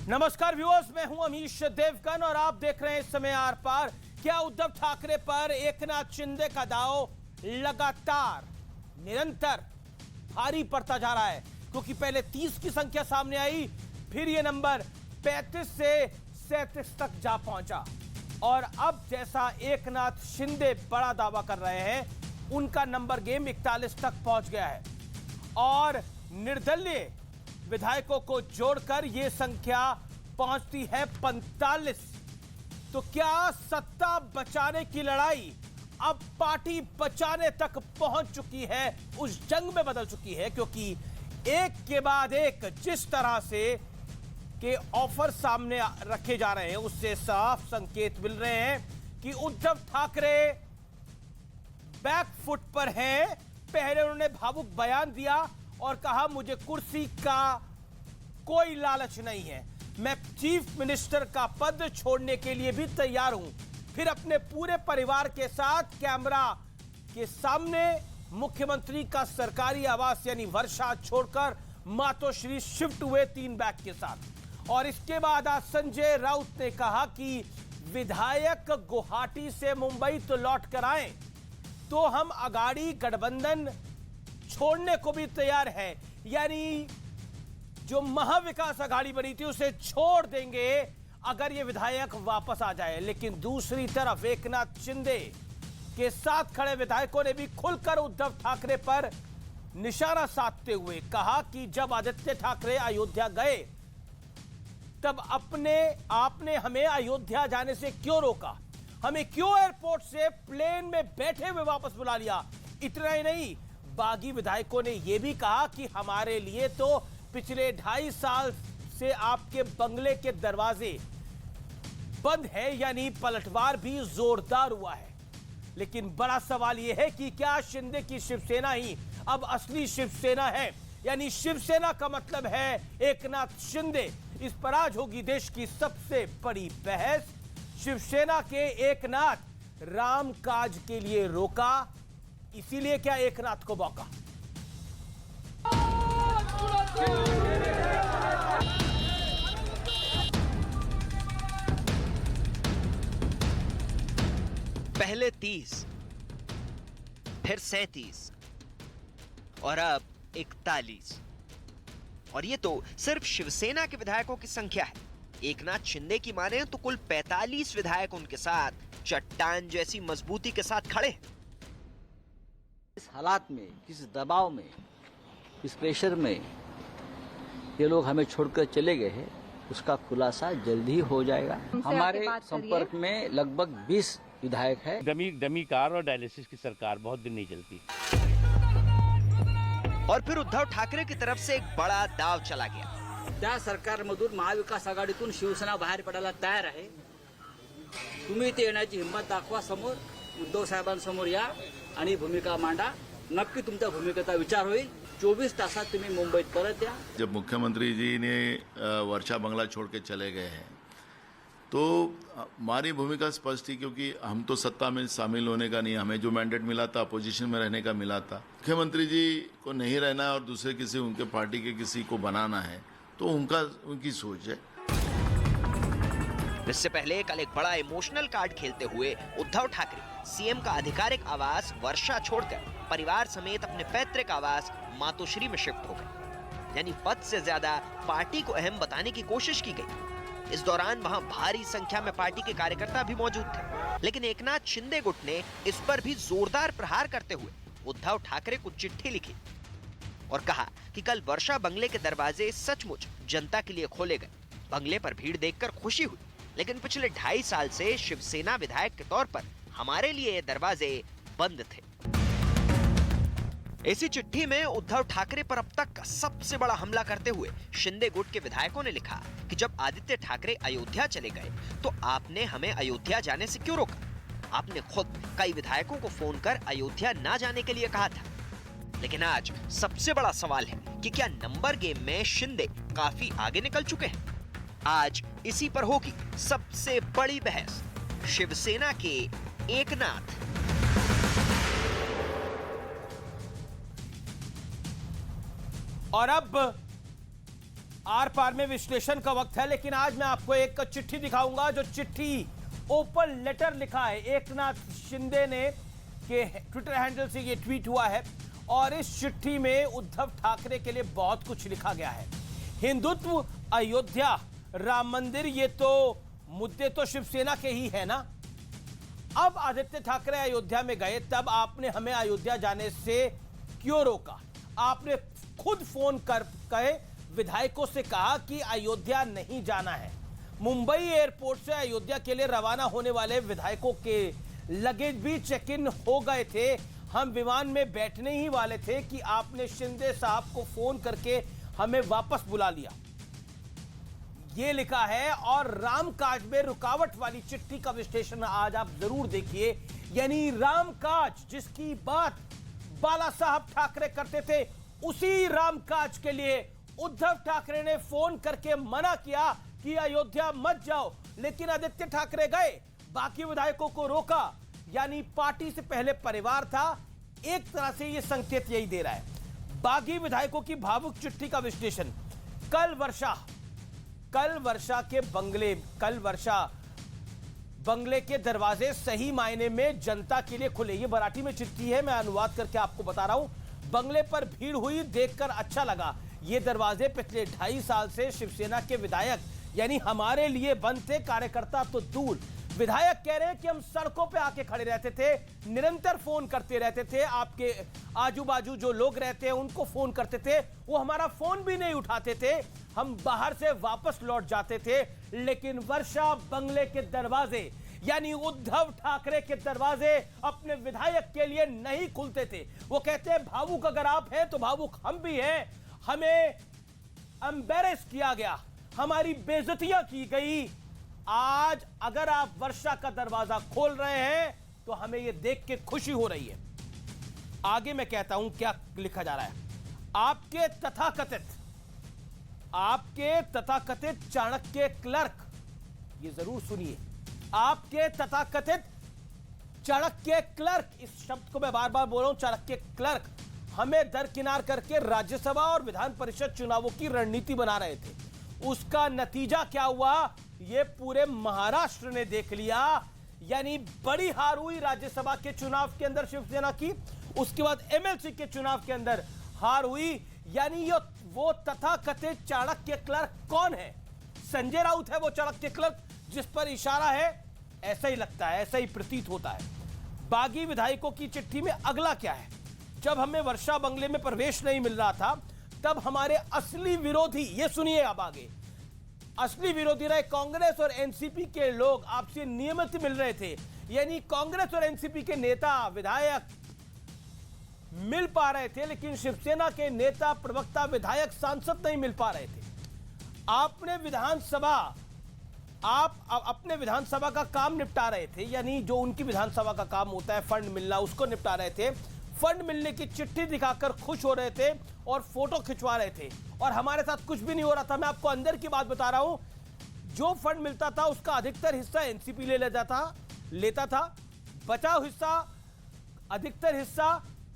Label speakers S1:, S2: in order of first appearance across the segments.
S1: नमस्कार व्यूअर्स, मैं हूं अमीश देवगन और आप देख रहे हैं इस समय आर पार। क्या उद्धव ठाकरे पर एकनाथ शिंदे का दांव लगातार निरंतर भारी पड़ता जा रहा है, क्योंकि पहले 30 की संख्या सामने आई, फिर यह नंबर 35 से 37 तक जा पहुंचा और अब जैसा एकनाथ शिंदे बड़ा दावा कर रहे हैं, उनका नंबर गेम 41 तक पहुंच गया है और निर्दलीय विधायकों को जोड़कर यह संख्या पहुंचती है 45। तो क्या सत्ता बचाने की लड़ाई अब पार्टी बचाने तक पहुंच चुकी है, उस जंग में बदल चुकी है? क्योंकि एक के बाद एक जिस तरह से के ऑफर सामने रखे जा रहे हैं, उससे साफ संकेत मिल रहे हैं कि उद्धव ठाकरे बैक फुट पर हैं। पहले उन्होंने भावुक बयान दिया और कहा मुझे कुर्सी का कोई लालच नहीं है, मैं चीफ मिनिस्टर का पद छोड़ने के लिए भी तैयार हूं। फिर अपने पूरे परिवार के साथ कैमरा के सामने मुख्यमंत्री का सरकारी आवास यानी वर्षा छोड़कर मातोश्री शिफ्ट हुए 3 बैग के साथ। और इसके बाद आज संजय राउत ने कहा कि विधायक गुवाहाटी से मुंबई तो लौट कर आए तो हम अगाड़ी गठबंधन छोड़ने को भी तैयार है, यानी जो महाविकास अघाड़ी बनी थी उसे छोड़ देंगे अगर ये विधायक वापस आ जाए। लेकिन दूसरी तरफ एकनाथ शिंदे के साथ खड़े विधायकों ने भी खुलकर उद्धव ठाकरे पर निशाना साधते हुए कहा कि जब आदित्य ठाकरे अयोध्या गए तब आपने हमें अयोध्या जाने से क्यों रोका, हमें क्यों एयरपोर्ट से प्लेन में बैठे हुए वापस बुला लिया। इतना ही नहीं, बागी विधायकों ने यह भी कहा कि हमारे लिए तो पिछले 2.5 साल से आपके बंगले के दरवाजे बंद है, यानी पलटवार भी जोरदार हुआ है। लेकिन बड़ा सवाल यह है कि क्या शिंदे की शिवसेना ही अब असली शिवसेना है, यानी शिवसेना का मतलब है एकनाथ शिंदे। इस पर आज होगी देश की सबसे बड़ी बहस। शिवसेना के एकनाथ राम काज के लिए रोका, इसीलिए क्या एकनाथ को मौका?
S2: पहले 30, फिर 37 और अब 41। और ये तो सिर्फ शिवसेना के विधायकों की संख्या है। एकनाथ शिंदे की माने तो कुल 45 विधायक उनके साथ चट्टान जैसी मजबूती के साथ खड़े हैं।
S3: इस हालात में, किस दबाव में, इस प्रेशर में ये लोग हमें छोड़कर चले गए हैं, उसका खुलासा जल्दी ही हो जाएगा। हमारे संपर्क में लगभग 20 विधायक है।
S4: डमी कार और डायलिसिस की सरकार बहुत दिन नहीं चलती।
S2: और फिर उद्धव ठाकरे की तरफ से एक बड़ा दाव चला गया।
S3: त्या सरकारमधून महाविकास आघाडीतून शिवसेना बाहेर पडायला तयार आहे। तुम्ही ते येण्याची हिंमत दाखवा, समोर उद्धव साहेबांसमोर या आणि भूमिका मांडा। नक्की तुमच्या भूमिकेचा विचार होईल। 24 तासात तुम्ही मुंबईत परत या।
S5: जब मुख्यमंत्री जी ने वर्षा बंगला छोड़ के चले गए हैं तो हमारी भूमिका स्पष्ट थी, क्योंकि हम तो सत्ता में शामिल होने का नहीं, हमें जो मैंडेट मिला था अपोजिशन में रहने का मिला था। मुख्यमंत्री जी को नहीं रहना है और दूसरे किसी उनके पार्टी के किसी को बनाना है, तो उनकी सोच है।
S2: इससे पहले कल एक बड़ा इमोशनल कार्ड खेलते हुए उद्धव ठाकरे सीएम का आधिकारिक आवास वर्षा छोड़कर परिवार समेत अपने पैतृक आवास मातोश्री में शिफ्ट हो गए। यानी पद से ज्यादा पार्टी को अहम बताने की कोशिश की गई। इस दौरान वहां भारी संख्या में पार्टी के कार्यकर्ता भी मौजूद थे, लेकिन एकनाथ शिंदे गुट ने इस पर भी जोरदार प्रहार करते हुए उद्धव ठाकरे को चिट्ठी लिखी और कहा कि कल वर्षा बंगले के दरवाजे सचमुच जनता के लिए खोले गए। बंगले पर भीड़ देखकर खुशी हुई, लेकिन पिछले 2.5 साल से शिवसेना विधायक के तौर पर हमारे लिए ये दरवाजे बंद थे। इसी चिट्ठी में उद्धव ठाकरे पर अब तक का सबसे बड़ा हमला करते हुए शिंदे गुट के विधायकों ने लिखा कि जब आदित्य ठाकरे अयोध्या चले गए तो आपने हमें अयोध्या जाने से क्यों रोका? आपने खुद कई विधायकों को फोन कर अयोध्या ना जाने के लिए कहा था। लेकिन आज सबसे बड़ा सवाल है कि क्या नंबर गेम में शिंदे काफी आगे निकल चुके हैं? आज इसी पर होगी सबसे बड़ी बहस। शिवसेना के एकनाथ।
S1: और अब आर पार में विश्लेषण का वक्त है, लेकिन आज मैं आपको एक चिट्ठी दिखाऊंगा, जो चिट्ठी ओपन लेटर लिखा है एकनाथ शिंदे ने के ट्विटर हैंडल से ये ट्वीट हुआ है। और इस चिट्ठी में उद्धव ठाकरे के लिए बहुत कुछ लिखा गया है। हिंदुत्व, अयोध्या, राम मंदिर, ये तो मुद्दे तो शिवसेना के ही है ना। अब आदित्य ठाकरे अयोध्या में गए, तब आपने हमें अयोध्या जाने से क्यों रोका? आपने खुद फोन कर कहे विधायकों से कहा कि अयोध्या नहीं जाना है। मुंबई एयरपोर्ट से अयोध्या के लिए रवाना होने वाले विधायकों के लगेज भी चेक इन हो गए थे। हम विमान में बैठने ही वाले थे कि आपने शिंदे साहब को फोन करके हमें वापस बुला लिया। ये लिखा है। और रामकाज में रुकावट वाली चिट्ठी का विश्लेषण आज आप जरूर देखिए। यानी रामकाज जिसकी बात बाला साहब ठाकरे करते थे, उसी रामकाज के लिए उद्धव ठाकरे ने फोन करके मना किया कि अयोध्या मत जाओ, लेकिन आदित्य ठाकरे गए, बाकी विधायकों को रोका। यानी पार्टी से पहले परिवार था। एक तरह से यह संकेत यही दे रहा है। बागी विधायकों की भावुक चिट्ठी का विश्लेषण। कल वर्षा बंगले के दरवाजे सही मायने में जनता के लिए खुले। ये मराठी में चिट्ठी है, मैं अनुवाद करके आपको बता रहा हूं। बंगले पर भीड़ हुई, देखकर अच्छा लगा। ये दरवाजे पिछले 2.5 साल से शिवसेना के विधायक यानी हमारे लिए बंद थे, कार्यकर्ता तो दूर। विधायक कह रहे हैं कि हम सड़कों पे आके खड़े रहते थे, निरंतर फोन करते रहते थे। आपके आजू बाजू जो लोग रहते हैं उनको फोन करते थे, वो हमारा फोन भी नहीं उठाते थे। हम बाहर से वापस लौट जाते थे, लेकिन वर्षा बंगले के दरवाजे यानी उद्धव ठाकरे के दरवाजे अपने विधायक के लिए नहीं खुलते थे। वो कहते हैं भावुक अगर आप हैं तो भावुक हम भी हैं। हमें एम्बेरेस किया गया, हमारी बेइज्जतियां की गई। आज अगर आप वर्षा का दरवाजा खोल रहे हैं तो हमें यह देख के खुशी हो रही है। आगे मैं कहता हूं क्या लिखा जा रहा है। आपके तथाकथित चाणक्य क्लर्क, ये जरूर सुनिए, आपके तथाकथित चाणक्य क्लर्क, इस शब्द को मैं बार बार बोल रहा हूं, चाणक्य क्लर्क, हमें दरकिनार करके राज्यसभा और विधान परिषद चुनावों की रणनीति बना रहे थे। उसका नतीजा क्या हुआ, ये पूरे महाराष्ट्र ने देख लिया। यानी बड़ी हार हुई राज्यसभा के चुनाव के अंदर शिवसेना की, उसके बाद एमएलसी के चुनाव के अंदर हार हुई। यानी ये वो तथाकथित चाणक्य क्लर्क कौन है? संजय राउत है वो चाणक्य क्लर्क जिस पर इशारा है। ऐसा ही लगता है, ऐसा ही प्रतीत होता है। बागी विधायकों की चिट्ठी में अगला क्या है? जब हमें वर्षा बंगले में प्रवेश नहीं मिल रहा था, तब हमारे असली विरोधी, ये सुनिए अब आगे, असली विरोधी रहे कांग्रेस और एनसीपी के लोग आपसे नियमित मिल रहे थे। यानी कांग्रेस और एनसीपी के नेता विधायक मिल पा रहे थे, लेकिन शिवसेना के नेता, प्रवक्ता, विधायक, सांसद नहीं मिल पा रहे थे। आपने अपने विधानसभा का काम निपटा रहे थे, यानी जो उनकी विधानसभा का काम होता है फंड मिलना, उसको निपटा रहे थे। फंड मिलने की चिट्ठी दिखाकर खुश हो रहे थे और फोटो खिंचवा रहे थे, और हमारे साथ कुछ भी नहीं हो रहा था। मैं आपको अंदर की बात बता रहा हूं, जो फंड मिलता था उसका अधिकतर हिस्सा एनसीपी लेता था, बचाव हिस्सा, अधिकतर हिस्सा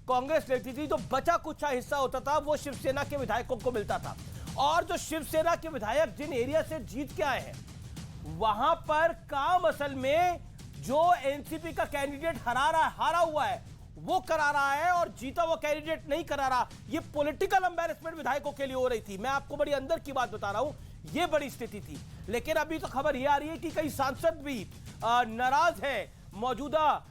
S1: कांग्रेस लेती थी। जो बचा कुछ हिस्सा होता था वो शिवसेना के विधायकों को मिलता था। और जो शिवसेना के विधायक जिन एरिया से जीत के आए हैं, वहां पर काम असल में जो एनसीपी का कैंडिडेट हारा हुआ है वो करा रहा है, और जीता वो कैंडिडेट नहीं करा रहा। ये पॉलिटिकल एम्बैरेसमेंट विधायकों के लिए हो रही थी। मैं आपको बड़ी अंदर की बात बता रहा हूं, ये बड़ी स्थिति थी। लेकिन अभी तो खबर ये आ रही है कि कई सांसद भी नाराज है मौजूदा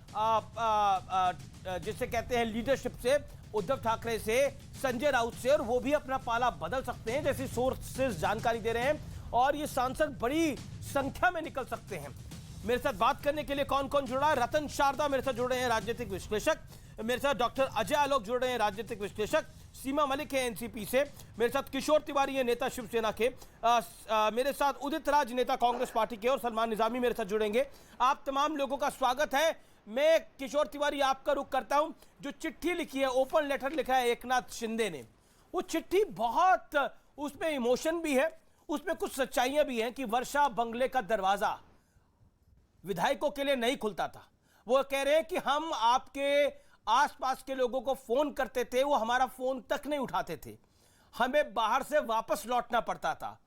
S1: जिसे कहते हैं लीडरशिप से, उद्धव ठाकरे से, संजय राउत से, और वो भी अपना पाला बदल सकते हैं, जैसी सोर्सेज जानकारी दे रहे हैं। और ये सांसद बड़ी संख्या में निकल सकते हैं। मेरे साथ बात करने के लिए कौन कौन जुड़ा है? रतन शारदा मेरे साथ जुड़े हैं, राजनीतिक विश्लेषक। मेरे साथ डॉक्टर अजय आलोक जुड़ रहे हैं, राजनीतिक विश्लेषक। सीमा मलिक है एनसीपी से। मेरे साथ किशोर तिवारी है, नेता शिवसेना के। मेरे साथ उदित राज, नेता कांग्रेस पार्टी के, और सलमान निजामी मेरे साथ जुड़ेंगे। आप तमाम लोगों का स्वागत है। मैं किशोर तिवारी आपका रुख करता हूं। जो चिट्ठी लिखी है, ओपन लेटर लिखा है एकनाथ शिंदे ने, वो चिट्ठी बहुत, उसमें इमोशन भी है, उसमें कुछ सच्चाइयां भी हैं कि वर्षा बंगले का दरवाजा विधायकों के लिए नहीं खुलता था। वो कह रहे हैं कि हम आपके आसपास के लोगों को फोन करते थे, वो हमारा फोन तक नहीं उठाते थे। हमें बाहर से वापस लौटना पड़ता था।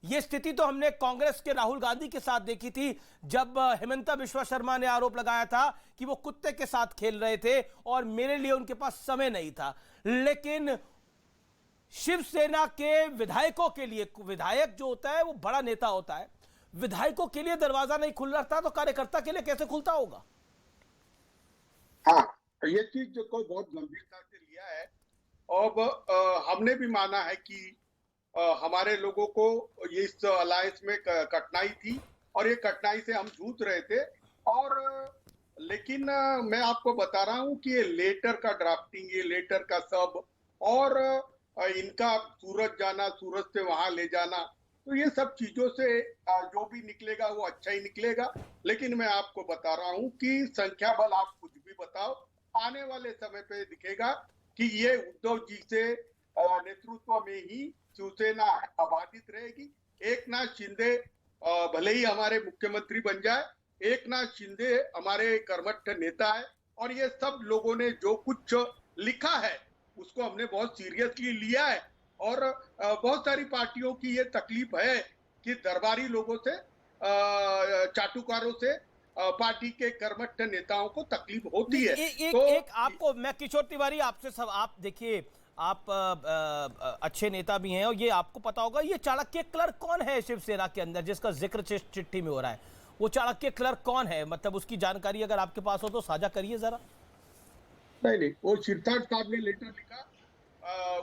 S1: यह स्थिति तो हमने कांग्रेस के राहुल गांधी के साथ देखी थी, जब हेमंता बिश्वा शर्मा ने आरोप लगाया था कि वो कुत्ते के साथ खेल रहे थे और मेरे लिए उनके पास समय नहीं था। लेकिन शिवसेना के विधायकों के लिए, विधायक जो होता है वो बड़ा नेता होता है, विधायकों के लिए दरवाजा नहीं खुल रहा था तो कार्यकर्ता के लिए कैसे खुलता होगा?
S6: हाँ, ये चीज को बहुत गंभीरता से लिया है। अब हमने भी माना है कि हमारे लोगों को ये इस अलायंस में कठिनाई थी और ये कठिनाई से हम जूझ रहे थे। और लेकिन मैं आपको बता रहा हूँ कि ये लेटर का ड्राफ्टिंग, ये लेटर का सब, और इनका सूरत जाना, सूरत से वहां ले जाना, तो ये सब चीजों से जो भी निकलेगा वो अच्छा ही निकलेगा। लेकिन मैं आपको बता रहा हूँ कि संख्या बल आप कुछ भी बताओ, आने वाले समय पे दिखेगा कि ये उद्धव जी से नेतृत्व में ही शिवसेना अबाधित रहेगी। एकनाथ शिंदे भले ही हमारे मुख्यमंत्री बन जाए, एकनाथ शिंदे हमारे कर्मठ नेता है और ये सब लोगों ने जो कुछ लिखा है उसको हमने बहुत सीरियसली लिया है। और बहुत सारी पार्टियों की ये तकलीफ है कि दरबारी लोगों से, चाटुकारों से पार्टी के कर्मठ नेताओं को तकलीफ होती है।
S1: एक आपको मैं, किशोर तिवारी, आपसे सब, आप देखिए, आप अच्छे नेता भी हैं और ये आपको पता होगा, ये चाणक्य क्लर्क कौन है शिवसेना के अंदर जिसका जिक्र चिट्ठी में हो रहा है? वो चाणक्य क्लर्क कौन है? मतलब उसकी जानकारी अगर आपके पास हो तो साझा करिए जरा।
S6: नहीं, वो शिरसाट साहब ने लेटर लिखा,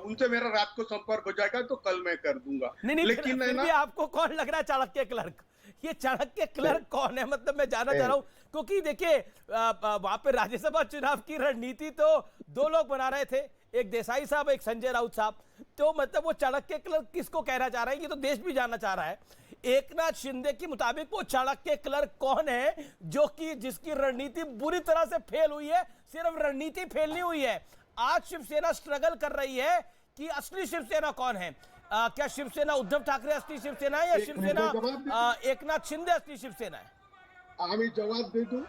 S6: उनसे मेरा रात को संपर्क हो जाएगा तो कल मैं कर दूंगा।
S1: नहीं,
S6: लेकिन
S1: फिर भी आपको कौन लग रहा है चाणक्य क्लर्क? ये चाणक्य क्लर्क कौन है, मतलब मैं जानना चाह रहा हूं, क्योंकि देखिए वहां पे राज्यसभा चुनाव की रणनीति तो दो लोग बना रहे थे, एक देसाई साहब, एक संजय राउत साहब। तो मतलब वो चाणक्य क्लर्क किसको कहना चाह रहे हैं, ये तो देश भी जानना चाह रहा है। एकनाथ शिंदे के मुताबिक वो चाणक्य क्लर्क कौन है जो कि जिसकी रणनीति बुरी तरह से फेल हुई है? सिर्फ रणनीति फेल नहीं हुई है, आज शिवसेना स्ट्रगल कर रही है कि असली शिवसेना कौन है। क्या शिवसेना उद्धव ठाकरे असली शिवसेना है या शिवसेना एकनाथ शिंदे असली शिवसेना है?
S6: আমি जवाब दे दूं?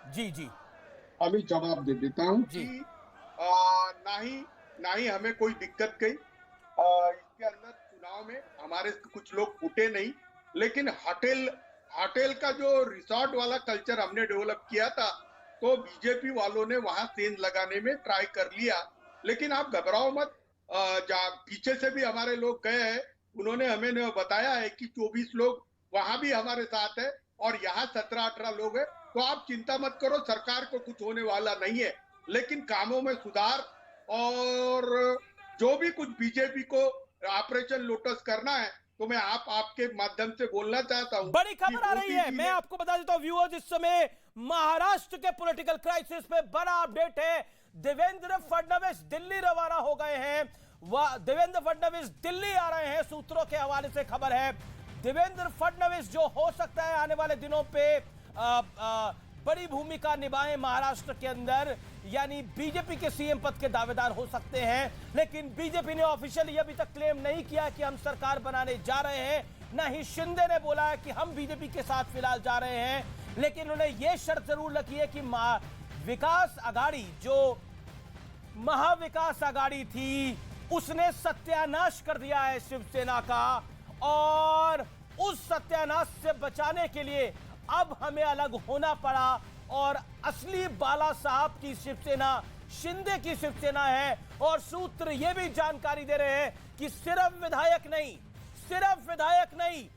S1: जी जी,
S6: अभी जवाब दे देता हूं कि ना ही हमें कोई दिक्कत गई इसके अंदर। चुनाव में हमारे कुछ लोग फूटे नहीं, लेकिन होटल का जो रिसोर्ट वाला कल्चर हमने डेवलप किया था, तो बीजेपी वालों ने वहां सेंध लगाने में ट्राई कर लिया। लेकिन आप घबराओ मत, पीछे से भी हमारे लोग गए हैं, उन्होंने हमें बताया है कि 24 लोग वहां भी हमारे साथ है और यहाँ 17-18 लोग हैं। तो आप चिंता मत करो, सरकार को कुछ होने वाला नहीं है। लेकिन कामों में सुधार और जो भी कुछ बीजेपी को ऑपरेशन लोटस करना है, तो मैं आपके माध्यम से बोलना चाहता हूं।
S1: बड़ी खबर आ रही है, मैं आपको बता देता हूं व्यूअर्स, इस समय महाराष्ट्र के पॉलिटिकल क्राइसिस पे बड़ा अपडेट है। देवेंद्र फडणवीस दिल्ली रवाना हो गए हैं। देवेंद्र फडणवीस दिल्ली आ रहे हैं, सूत्रों के हवाले से खबर है। देवेंद्र फडणवीस जो हो सकता है आने वाले दिनों पे बड़ी भूमिका निभाएं महाराष्ट्र के अंदर, यानी बीजेपी के सीएम पद के दावेदार हो सकते हैं। लेकिन बीजेपी ने ऑफिशियली अभी तक क्लेम नहीं किया कि हम सरकार बनाने जा रहे हैं, ना ही शिंदे ने बोला है कि हम बीजेपी के साथ फिलहाल जा रहे हैं। लेकिन उन्होंने ये शर्त जरूर रखी है कि विकास आघाड़ी, जो महाविकास आघाड़ी थी, उसने सत्यानाश कर दिया है शिवसेना का, और उस सत्यानाश से बचाने के लिए अब हमें अलग होना पड़ा। और असली बाला साहब की शिवसेना शिंदे की शिवसेना है। और सूत्र यह भी जानकारी दे रहे हैं कि सिर्फ विधायक नहीं,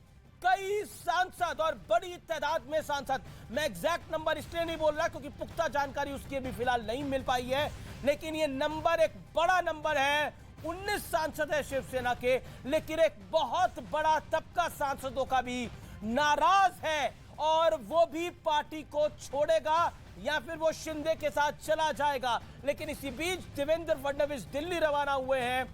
S1: कई सांसद और बड़ी तादाद में सांसद, मैं एग्जैक्ट नंबर इसलिए नहीं बोल रहा क्योंकि पुख्ता जानकारी उसकी भी फिलहाल नहीं मिल पाई है, लेकिन ये नंबर एक बड़ा नंबर है। 19 सांसद है शिवसेना के, लेकिन एक बहुत बड़ा तबका सांसदों का भी नाराज है और वो भी पार्टी को छोड़ेगा या फिर वो शिंदे के साथ चला जाएगा। लेकिन इसी बीच देवेंद्र फडणवीस दिल्ली रवाना हुए हैं।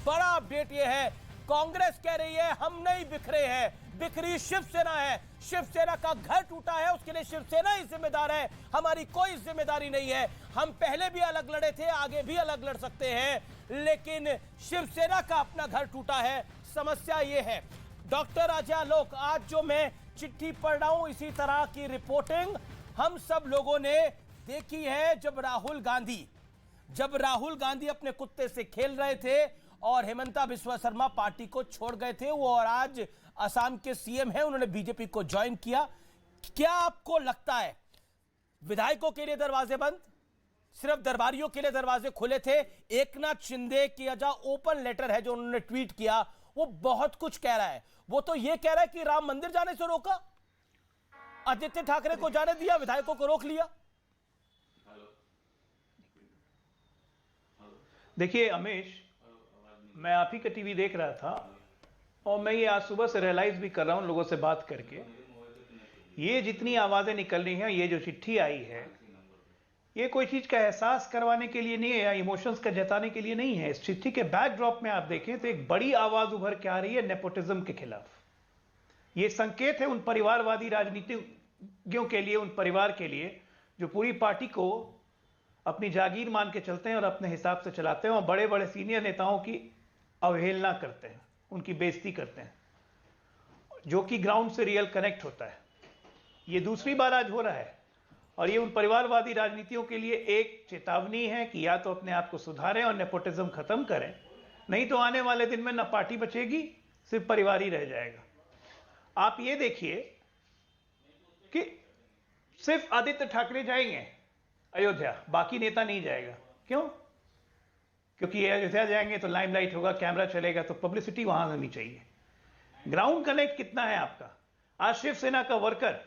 S1: बड़ा अपडेट ये है, कांग्रेस कह रही है हम नहीं बिखरे हैं, बिखरी शिवसेना है, शिवसेना का घर टूटा है उसके लिए शिवसेना ही जिम्मेदार है, हमारी कोई जिम्मेदारी नहीं है। हम पहले भी अलग लड़े थे, आगे भी अलग लड़ सकते हैं, लेकिन शिवसेना का अपना घर टूटा है। समस्या ये है। डॉक्टर अजय आलोक, आज जो मैं चिट्ठी पढ़ रहा हूं, इसी तरह की रिपोर्टिंग हम सब लोगों ने देखी है। जब राहुल गांधी जब राहुल गांधी अपने कुत्ते से खेल रहे थे और हेमंता बिस्वा शर्मा पार्टी को छोड़ गए थे, वो और आज असम के सीएम हैं, उन्होंने बीजेपी को ज्वाइन किया। क्या आपको लगता है विधायकों के लिए दरवाजे बंद, सिर्फ दरबारियों के लिए दरवाजे खुले थे? एकनाथ शिंदे की जो ओपन लेटर है जो उन्होंने ट्वीट किया वो बहुत कुछ कह रहा है। वो तो ये कह रहा है कि राम मंदिर जाने से रोका, आदित्य ठाकरे को जाने दिया, विधायकों को रोक लिया।
S7: देखिए अमीश, मैं आप ही का टीवी देख रहा था और मैं ये आज सुबह से रियलाइज भी कर रहा हूं लोगों से बात करके, ये जितनी आवाजें निकल रही हैं, ये जो चिट्ठी आई है, ये कोई चीज का एहसास करवाने के लिए नहीं है या इमोशंस का जताने के लिए नहीं है। इस चिट्ठी के बैकड्रॉप में आप देखें तो एक बड़ी आवाज उभर के आ रही है नेपोटिज्म के खिलाफ। ये संकेत है उन परिवारवादी राजनीतिज्ञों के लिए, उन परिवार के लिए जो पूरी पार्टी को अपनी जागीर मान के चलते हैं और अपने हिसाब से चलाते हैं और बड़े बड़े सीनियर नेताओं की अवहेलना करते हैं, उनकी बेइज्जती करते हैं, जो कि ग्राउंड से रियल कनेक्ट होता है। ये दूसरी बार आज हो रहा है और ये उन परिवारवादी राजनीतियों के लिए एक चेतावनी है कि या तो अपने आप को सुधारें और नेपोटिज्म खत्म करें, नहीं तो आने वाले दिन में न पार्टी बचेगी, सिर्फ परिवार ही रह जाएगा। आप ये देखिए कि सिर्फ आदित्य ठाकरे जाएंगे अयोध्या, बाकी नेता नहीं जाएगा। क्यों? क्योंकि अयोध्या जाएंगे तो लाइमलाइट होगा, कैमरा चलेगा, तो पब्लिसिटी वहां होनी चाहिए। ग्राउंड कनेक्ट कितना है आपका? आज शिवसेना का वर्कर,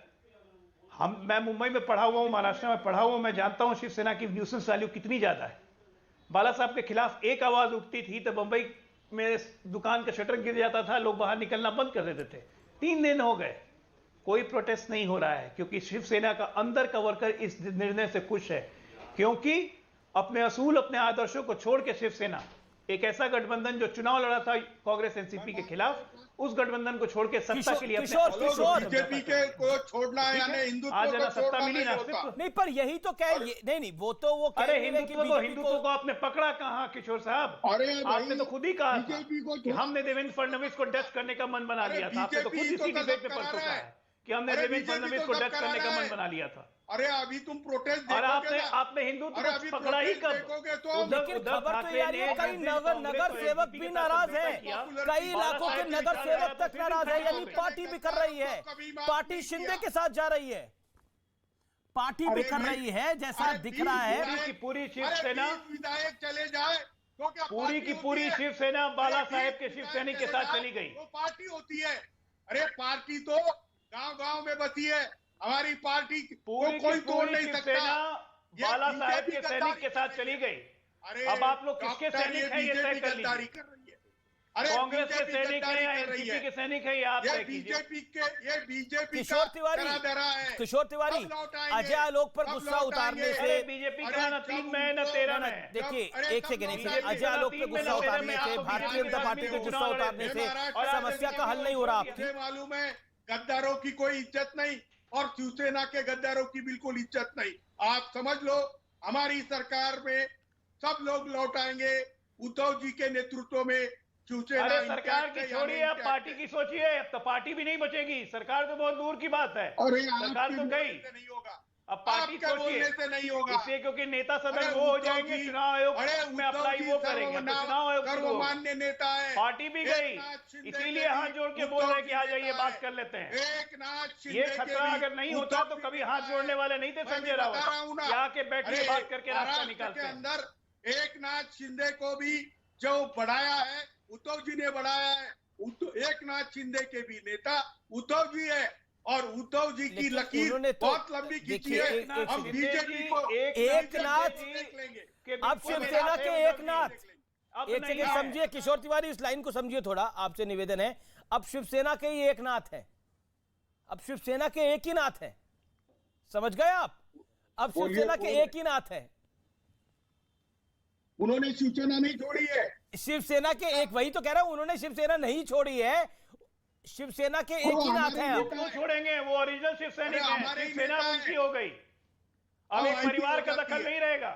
S7: मैं मुंबई में पढ़ा हुआ हूं, महाराष्ट्र में पढ़ा हुआ हूं, मैं जानता हूं शिवसेना की न्यूसेंस वैल्यू कितनी ज्यादा है। बाला साहब के खिलाफ एक आवाज उठती थी तो मुंबई में दुकान का शटर गिर जाता था, लोग बाहर निकलना बंद कर देते थे। 3 दिन हो गए, कोई प्रोटेस्ट नहीं हो रहा है, क्योंकि शिवसेना का अंदर का वर्कर इस निर्णय से खुश है। क्योंकि अपने असूल, अपने आदर्शों को छोड़ के शिवसेना एक ऐसा गठबंधन जो चुनाव लड़ा था कांग्रेस एनसीपी के खिलाफ, उस गठबंधन को छोड़ के सत्ता के लिए
S6: बीजेपी के को छोड़ना है, यानी हिंदुत्व को
S7: सत्ता मिली ना।
S1: नहीं, पर यही तो कह नहीं वो तो वो
S7: अरे हिंदुत्व को आपने पकड़ा कहां किशोर साहब?
S6: अरे
S7: आपने तो खुद ही कहा था कि हमने देवेंद्र फडणवीस को डस्ट करने का मन बना लिया था। आपने तो खुद इसी डिबेट में परसों कहा है कि हमने देवेंद्र फडणवीस को डस्ट करने का मन बना लिया था।
S6: अरे अभी तुम प्रोटेस्ट
S7: और आपने हिंदुत्व को पकड़ा ही कब?
S1: लेकिन खबर तो यार ये कई नगर सेवक भी नाराज है, कई इलाकों के नगर सेवक तक नाराज है, यानी पार्टी बिखर रही है, पार्टी शिंदे के साथ जा रही है, पार्टी बिखर रही है जैसा दिख रहा है।
S7: पूरी शिवसेना
S6: विधायक चले जाए,
S7: पूरी की पूरी शिवसेना बाला साहेब के शिवसैनिक के साथ चली गई।
S6: वो पार्टी होती है। अरे पार्टी तो गांव-गांव में बसी है, हमारी पार्टी को कोई तोड़ नहीं सकता।
S7: बाला साहेब के सैनिक के साथ चली गई। अब आप लोग किसके सैनिक हैं ये तय कर लीजिए। कांग्रेस के सैनिक हैं या एनसीपी के सैनिक हैं, ये आप तय कीजिए।
S6: ये बीजेपी
S1: किशोर तिवारी अजय आलोक पर गुस्सा उतारने से
S7: बीजेपी का न 3 में न 13 में।
S1: देखिए एक सेकंड, अजय आलोक पे गुस्सा उतारने से, भारतीय जनता पार्टी को गुस्सा उतारने से समस्या का हल नहीं हो रहा। आपकी
S6: मालूम है गद्दारों की कोई इज्जत नहीं और शिवसेना के गद्दारों की बिल्कुल इज्जत नहीं। आप समझ लो हमारी सरकार में सब लोग लौट आएंगे उद्धव जी के नेतृत्व में। शिवसेना
S7: अरे सरकार की छोड़िए, अब पार्टी की सोचिए। अब तो पार्टी भी नहीं बचेगी, सरकार तो बहुत दूर की बात है, सरकार तो गई।
S6: नहीं होगा,
S7: अब पार्टी सोचिए
S6: नहीं होगा
S7: इसलिए क्योंकि नेता सदन वो हो जाएंगे, चुनाव आयोग में अप्लाई वो करेंगे, तो चुनाव आयोग
S6: सर्वमान्य नेता है,
S7: पार्टी भी गई। इसीलिए हाथ जोड़ के बोल रहे कि आ जाइए बात कर लेते हैं। ये खतरा अगर नहीं होता तो कभी हाथ जोड़ने वाले नहीं थे संजय राउत, यहाँ के बैठिए बात करके रास्ता निकालते हैं।
S6: अंदर एकनाथ शिंदे को भी जो बढ़ाया है उद्धव जी ने बढ़ाया है। एकनाथ शिंदे के भी नेता उद्धव जी है और उद्धव जी की लकीर बहुत लंबी खींची है। हम बीजेपी को
S1: एकनाथ, अब शिवसेना के एकनाथ, एक सेकंड
S7: नहीं
S1: समझिए किशोर तिवारी, इस लाइन को समझिए थोड़ा, आपसे निवेदन है। अब शिवसेना के ही एक नाथ है, अब शिवसेना के एक ही नाथ है, समझ गए आप? अब शिवसेना के एक ही नाथ है,
S6: उन्होंने शिवसेना नहीं छोड़ी है।
S1: शिवसेना के एक, वही तो कह रहा हूं, उन्होंने शिवसेना नहीं छोड़ी है, शिवसेना के एक ही नाथ है।
S7: वो क्यों छोड़ेंगे? वो ओरिजिनल शिवसैनिक हैं, शिवसेना उनकी हो गई। अब एक परिवार का दखल नहीं रहेगा।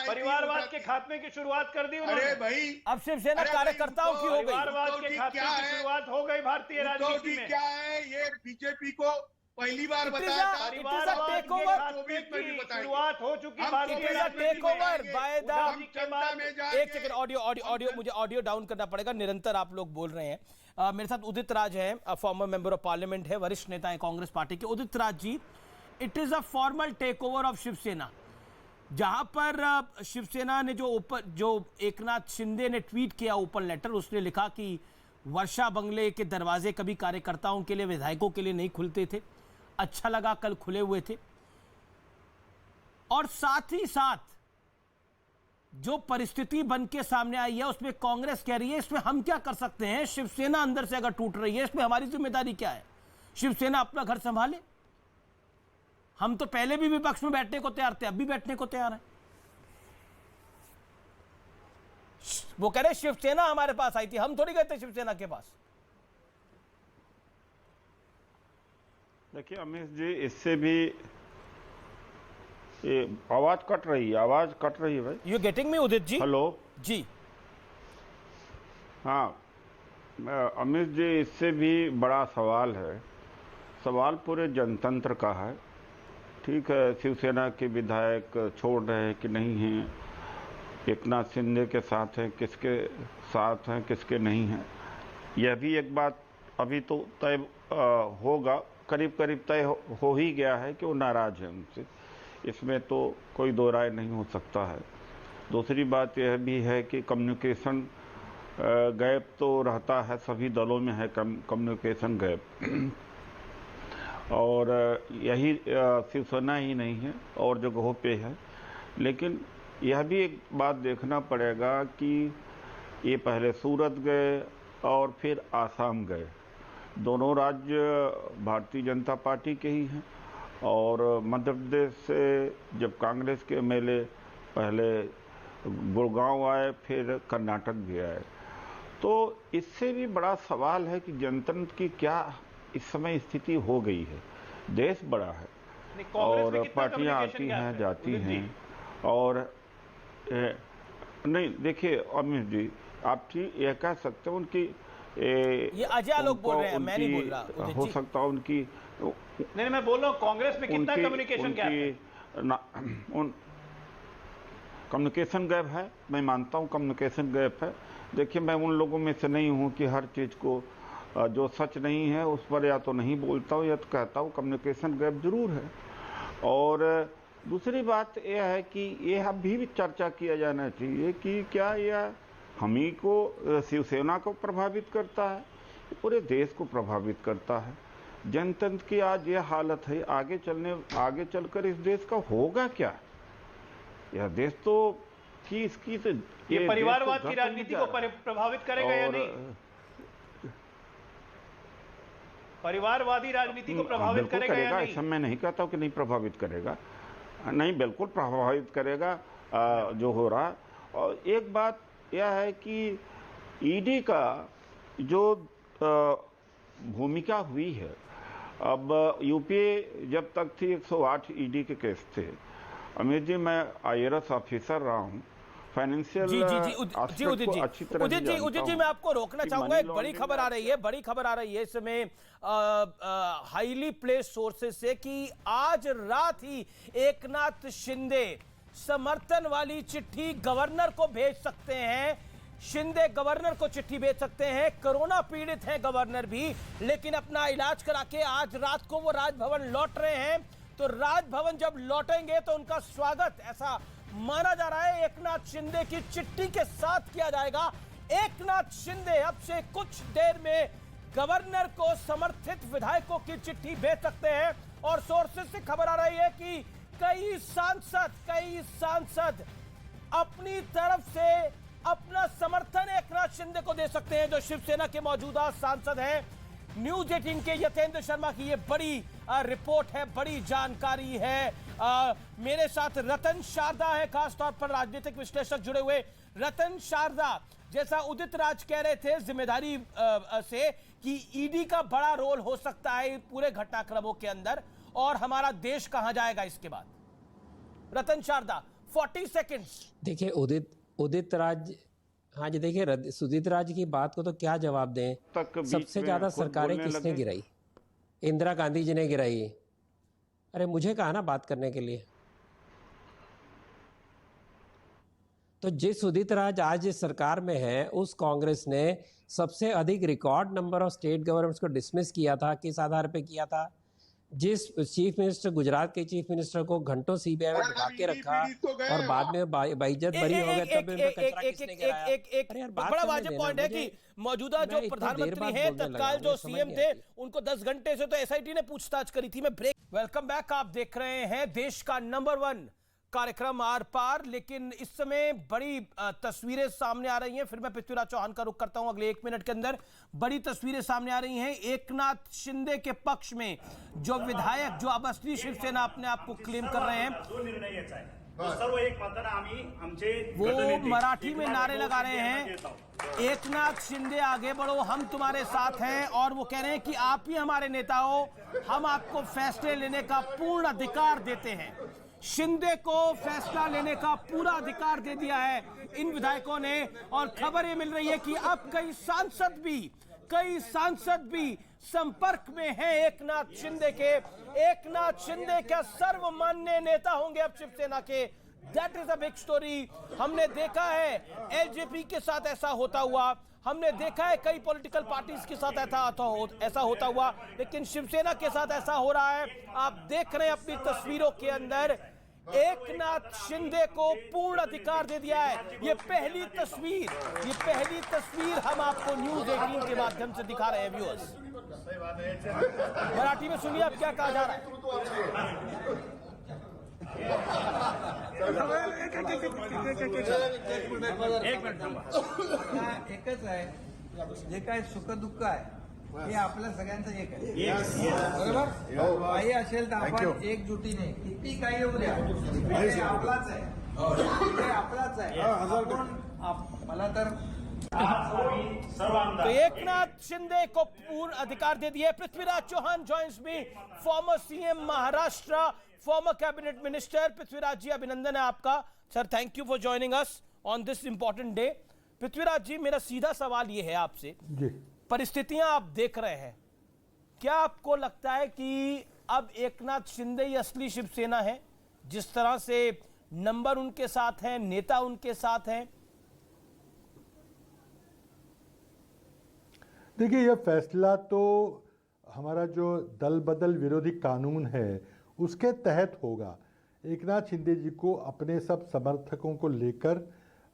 S7: परिवारवाद के खात्मे की शुरुआत कर दी उन्होंने।
S6: अरे भाई
S1: अब शिवसेना कार्यकर्ताओं की हो गई।
S7: परिवारवाद के खात्मे की शुरुआत हो गई भारतीय राजनीति में।
S6: क्या है ये बीजेपी को पहली बार
S1: It is
S6: बताया
S1: a-
S6: था,
S1: it is a takeover.
S6: 2024 में भी बताएंगे।
S7: शुरुआत हो चुकी
S6: हम
S7: बात
S1: It
S6: तो
S1: is a
S6: राजनीति में
S1: takeover
S6: आएंगे,
S1: by the-
S6: हम जनता में जाएंगे।
S1: एक सेकंड, ऑडियो मुझे ऑडियो डाउन करना पड़ेगा, निरंतर आप लोग बोल रहे हैं। मेरे साथ उदित राज है, फॉर्मर मेंबर ऑफ पार्लियामेंट है, वरिष्ठ नेता है कांग्रेस पार्टी के। Udit Raj ji, it is a formal take over of Shiv Sena, जहां पर शिवसेना ने जो एकनाथ शिंदे ने ट्वीट किया ओपन लेटर, उसने लिखा कि वर्षा बंगले के दरवाजे कभी कार्यकर्ताओं के लिए, विधायकों के लिए नहीं खुलते थे, अच्छा लगा कल खुले हुए थे। और साथ ही साथ जो परिस्थिति बन के सामने आई है उसमें कांग्रेस कह रही है इसमें हम क्या कर सकते हैं, शिवसेना अंदर से अगर टूट रही है इसमें हमारी जिम्मेदारी क्या है, शिवसेना अपना घर संभाले। हम तो पहले भी विपक्ष में बैठने को तैयार थे, अब भी बैठने को तैयार है। वो कह रहे शिवसेना हमारे पास आई थी, हम थोड़ी गए थे शिवसेना के पास।
S8: देखिए अमित जी, इससे भी ये आवाज कट रही है भाई।
S1: You getting me Udit ji?
S8: Hello
S1: ji
S8: हाँ अमित जी, इससे भी बड़ा सवाल है, सवाल पूरे जनतंत्र का है। ठीक है, शिवसेना के विधायक छोड़ रहे हैं कि नहीं हैं, एकनाथ शिंदे के साथ हैं, किसके साथ हैं, किसके नहीं हैं, यह भी एक बात अभी तो तय होगा, करीब तय हो ही गया है कि वो नाराज है उनसे, इसमें तो कोई दो राय नहीं हो सकता है। दूसरी बात यह भी है कि कम्युनिकेशन गैप तो रहता है, सभी दलों में है कम्युनिकेशन गैप, और यही शिवसेना ही नहीं है और जगहों पे है। लेकिन यह भी एक बात देखना पड़ेगा कि ये पहले सूरत गए और फिर आसाम गए, दोनों राज्य भारतीय जनता पार्टी के ही हैं, और मध्य प्रदेश से जब कांग्रेस के एमएलए पहले गुड़गांव आए, फिर कर्नाटक भी आए, तो इससे भी बड़ा सवाल है कि जनतंत्र की क्या इस समय स्थिति हो गई है। देश बड़ा है और पार्टियां आती हैं जाती हैं, और नहीं देखिए अमित जी, आप यह कह सकते हैं उनकी
S1: ये अजय लोग बोल रहे हैं, मैं नहीं बोल रहा उदित
S8: हो
S1: जी।
S8: सकता है उनकी
S7: नहीं, मैं बोल रहा हूँ कांग्रेस में कितना कम्युनिकेशन गैप है?
S8: कम्युनिकेशन गैप है, मैं मानता हूँ कम्युनिकेशन गैप है। देखिए, मैं उन लोगों में से नहीं हूँ कि हर चीज़ को जो सच नहीं है उस पर या तो नहीं बोलता हूँ या तो कहता हूँ, कम्युनिकेशन गैप जरूर है। और दूसरी बात यह है कि यह अभी भी चर्चा किया जाना चाहिए कि क्या यह हम ही को, शिवसेना को प्रभावित करता है, पूरे देश को प्रभावित करता है। जनतंत्र की आज यह हालत है, आगे चलकर इस देश का होगा क्या? यह देश तो कि इसकी तो
S7: ये परिवारवाद की राजनीति को प्रभावित करेगा या नहीं? परिवारवादी राजनीति को प्रभावित करेगा या नहीं?
S8: ऐसा मैं नहीं कहता हूं कि नहीं प्रभावित करेगा, नहीं बिल्कुल प्रभावित करेगा जो हो रहा। और एक बात यह है कि ईडी का जो भूमिका हुई है, अब यूपीए जब तक थी 108 ईडी के केस थे। अमित जी, मैं IAS ऑफिसर रहा हूँ, फाइनेंशियल
S1: जी उदित जी मैं आपको रोकना चाहूंगा। एक बड़ी खबर आ रही है इस समय हाईली प्लेस्ड सोर्सेस से कि आज रात ही एकनाथ शिंदे समर्थन वाली चिट्ठी गवर्नर को भेज सकते हैं। शिंदे गवर्नर को चिट्ठी भेज सकते हैं। कोरोना पीड़ित हैं गवर्नर भी, लेकिन अपना इलाज करा के आज रात को वो राजभवन लौट रहे हैं। तो राजभवन जब लौटेंगे तो उनका स्वागत, ऐसा माना जा रहा है, एकनाथ शिंदे की चिट्ठी के साथ किया जाएगा। एकनाथ शिंदे अब से कुछ देर में गवर्नर को समर्थित विधायकों की चिट्ठी भेज सकते हैं। और सोर्सेस से खबर आ रही है कि कई सांसद अपनी तरफ से अपना समर्थन एकनाथ शिंदे को दे सकते हैं, जो शिवसेना के मौजूदा सांसद हैं। न्यूज 18 के यतेंद्र शर्मा की ये बड़ी रिपोर्ट है, बड़ी जानकारी है। मेरे साथ रतन शारदा है, खासतौर पर राजनीतिक विश्लेषक जुड़े हुए। रतन शारदा, जैसा उदित राज कह रहे थे जिम्मेदारी से कि ईडी का बड़ा रोल हो सकता है पूरे घटनाक्रमों के अंदर, और हमारा देश कहां जाएगा इसके बाद। रतन शारदा 40 सेकेंड्स।
S9: देखिए उदित राज, हाँ जी, देखिए सुदित राज की बात को तो क्या जवाब दें। सबसे ज्यादा सरकारें किसने गिराई? इंदिरा गांधी जी ने गिराई। अरे मुझे कहा ना बात करने के लिए। तो जिस उदित राज आज इस सरकार में है, उस कांग्रेस ने सबसे अधिक record number of state governments को डिसमिस किया था। किस आधार पे किया था? जिस चीफ मिनिस्टर, गुजरात के चीफ मिनिस्टर को घंटों सीबीआई में बिठा के रखा और बाद में बाइज्जत बरी हो गए, तब उनका कचरा किसने गिराया? अरे यार, बात
S1: बड़ा
S9: करने
S1: वाजिब
S9: देना
S1: पॉइंट है
S9: मुझे।
S1: कि मौजूदा जो
S9: मैं इतनी देर
S1: प्रधानमंत्री
S9: बाद
S1: हैं,
S9: बोलने लगा
S1: तत्काल
S9: हूं,
S1: जो
S9: मुझे समझ
S1: सीएम
S9: नहीं
S1: थे,
S9: आती।
S1: उनको 10 घंटे से तो एसआईटी ने पूछताछ करी थी। मैं ब्रेक। Welcome back. आप देख रहे हैं देश का नंबर 1 कार्यक्रम आर पार। लेकिन इस समय बड़ी तस्वीरें सामने आ रही हैं। फिर मैं पृथ्वीराज चौहान का रुख करता हूं। अगले 1 मिनट के अंदर बड़ी तस्वीरें सामने आ रही हैं। एकनाथ शिंदे के पक्ष में जो विधायक, जो अब असली शिवसेना अपने आप को क्लेम कर रहे हैं, वो मराठी में नारे लगा रहे हैं, एकनाथ शिंदे आगे बढ़ो, हम तुम्हारे साथ हैं। और वो कह रहे हैं कि आप ही हमारे नेता हो, हम आपको फैसले लेने का पूर्ण अधिकार देते हैं। शिंदे को फैसला लेने का पूरा अधिकार दे दिया है इन विधायकों ने। और खबर ये मिल रही है कि अब कई सांसद भी संपर्क में हैं एकनाथ शिंदे के। एकनाथ शिंदे क्या सर्वमान्य नेता होंगे अब शिवसेना के? That is a big story. हमने देखा है एलजेपी के साथ ऐसा होता हुआ, हमने देखा है कई पॉलिटिकल पार्टीज के साथ ऐसा होता हुआ, लेकिन शिवसेना के साथ ऐसा हो रहा है। आप देख रहे हैं अपनी तस्वीरों के अंदर, एकनाथ शिंदे को पूर्ण अधिकार दे दिया है। ये पहली तस्वीर हम आपको न्यूज़ 18 के माध्यम से दिखा रहे हैं व्यूअर्स। मराठी में सुनिए अब क्या कहा जा रहा है।
S10: एकच आहे, जे काय सुख दुःख आहे हे आपल्या सगळ्यांचं एक आहे, बरोबर? काही असेल तर आपण एकजुटीने, किती काही येऊ द्या, हे आपलाच आहे, हे आपलाच आहे। मला तर
S1: तो एकनाथ शिंदे को पूर्ण अधिकार दे दिए। Prithviraj Chauhan joins me, former CM Maharashtra, former cabinet minister. Prithviraj ji, अभिनंदन है आपका। Sir, thank you for joining us on this important day. Prithviraj ji, मेरा सीधा सवाल ये है आपसे, परिस्थितियां आप देख रहे हैं, क्या आपको लगता है कि अब एकनाथ शिंदे ही असली शिवसेना है? जिस तरह से नंबर उनके साथ हैं, नेता उनके साथ हैं।
S11: देखिए, यह फैसला तो हमारा जो दल बदल विरोधी कानून है उसके तहत होगा। एकनाथ शिंदे जी को अपने सब समर्थकों को लेकर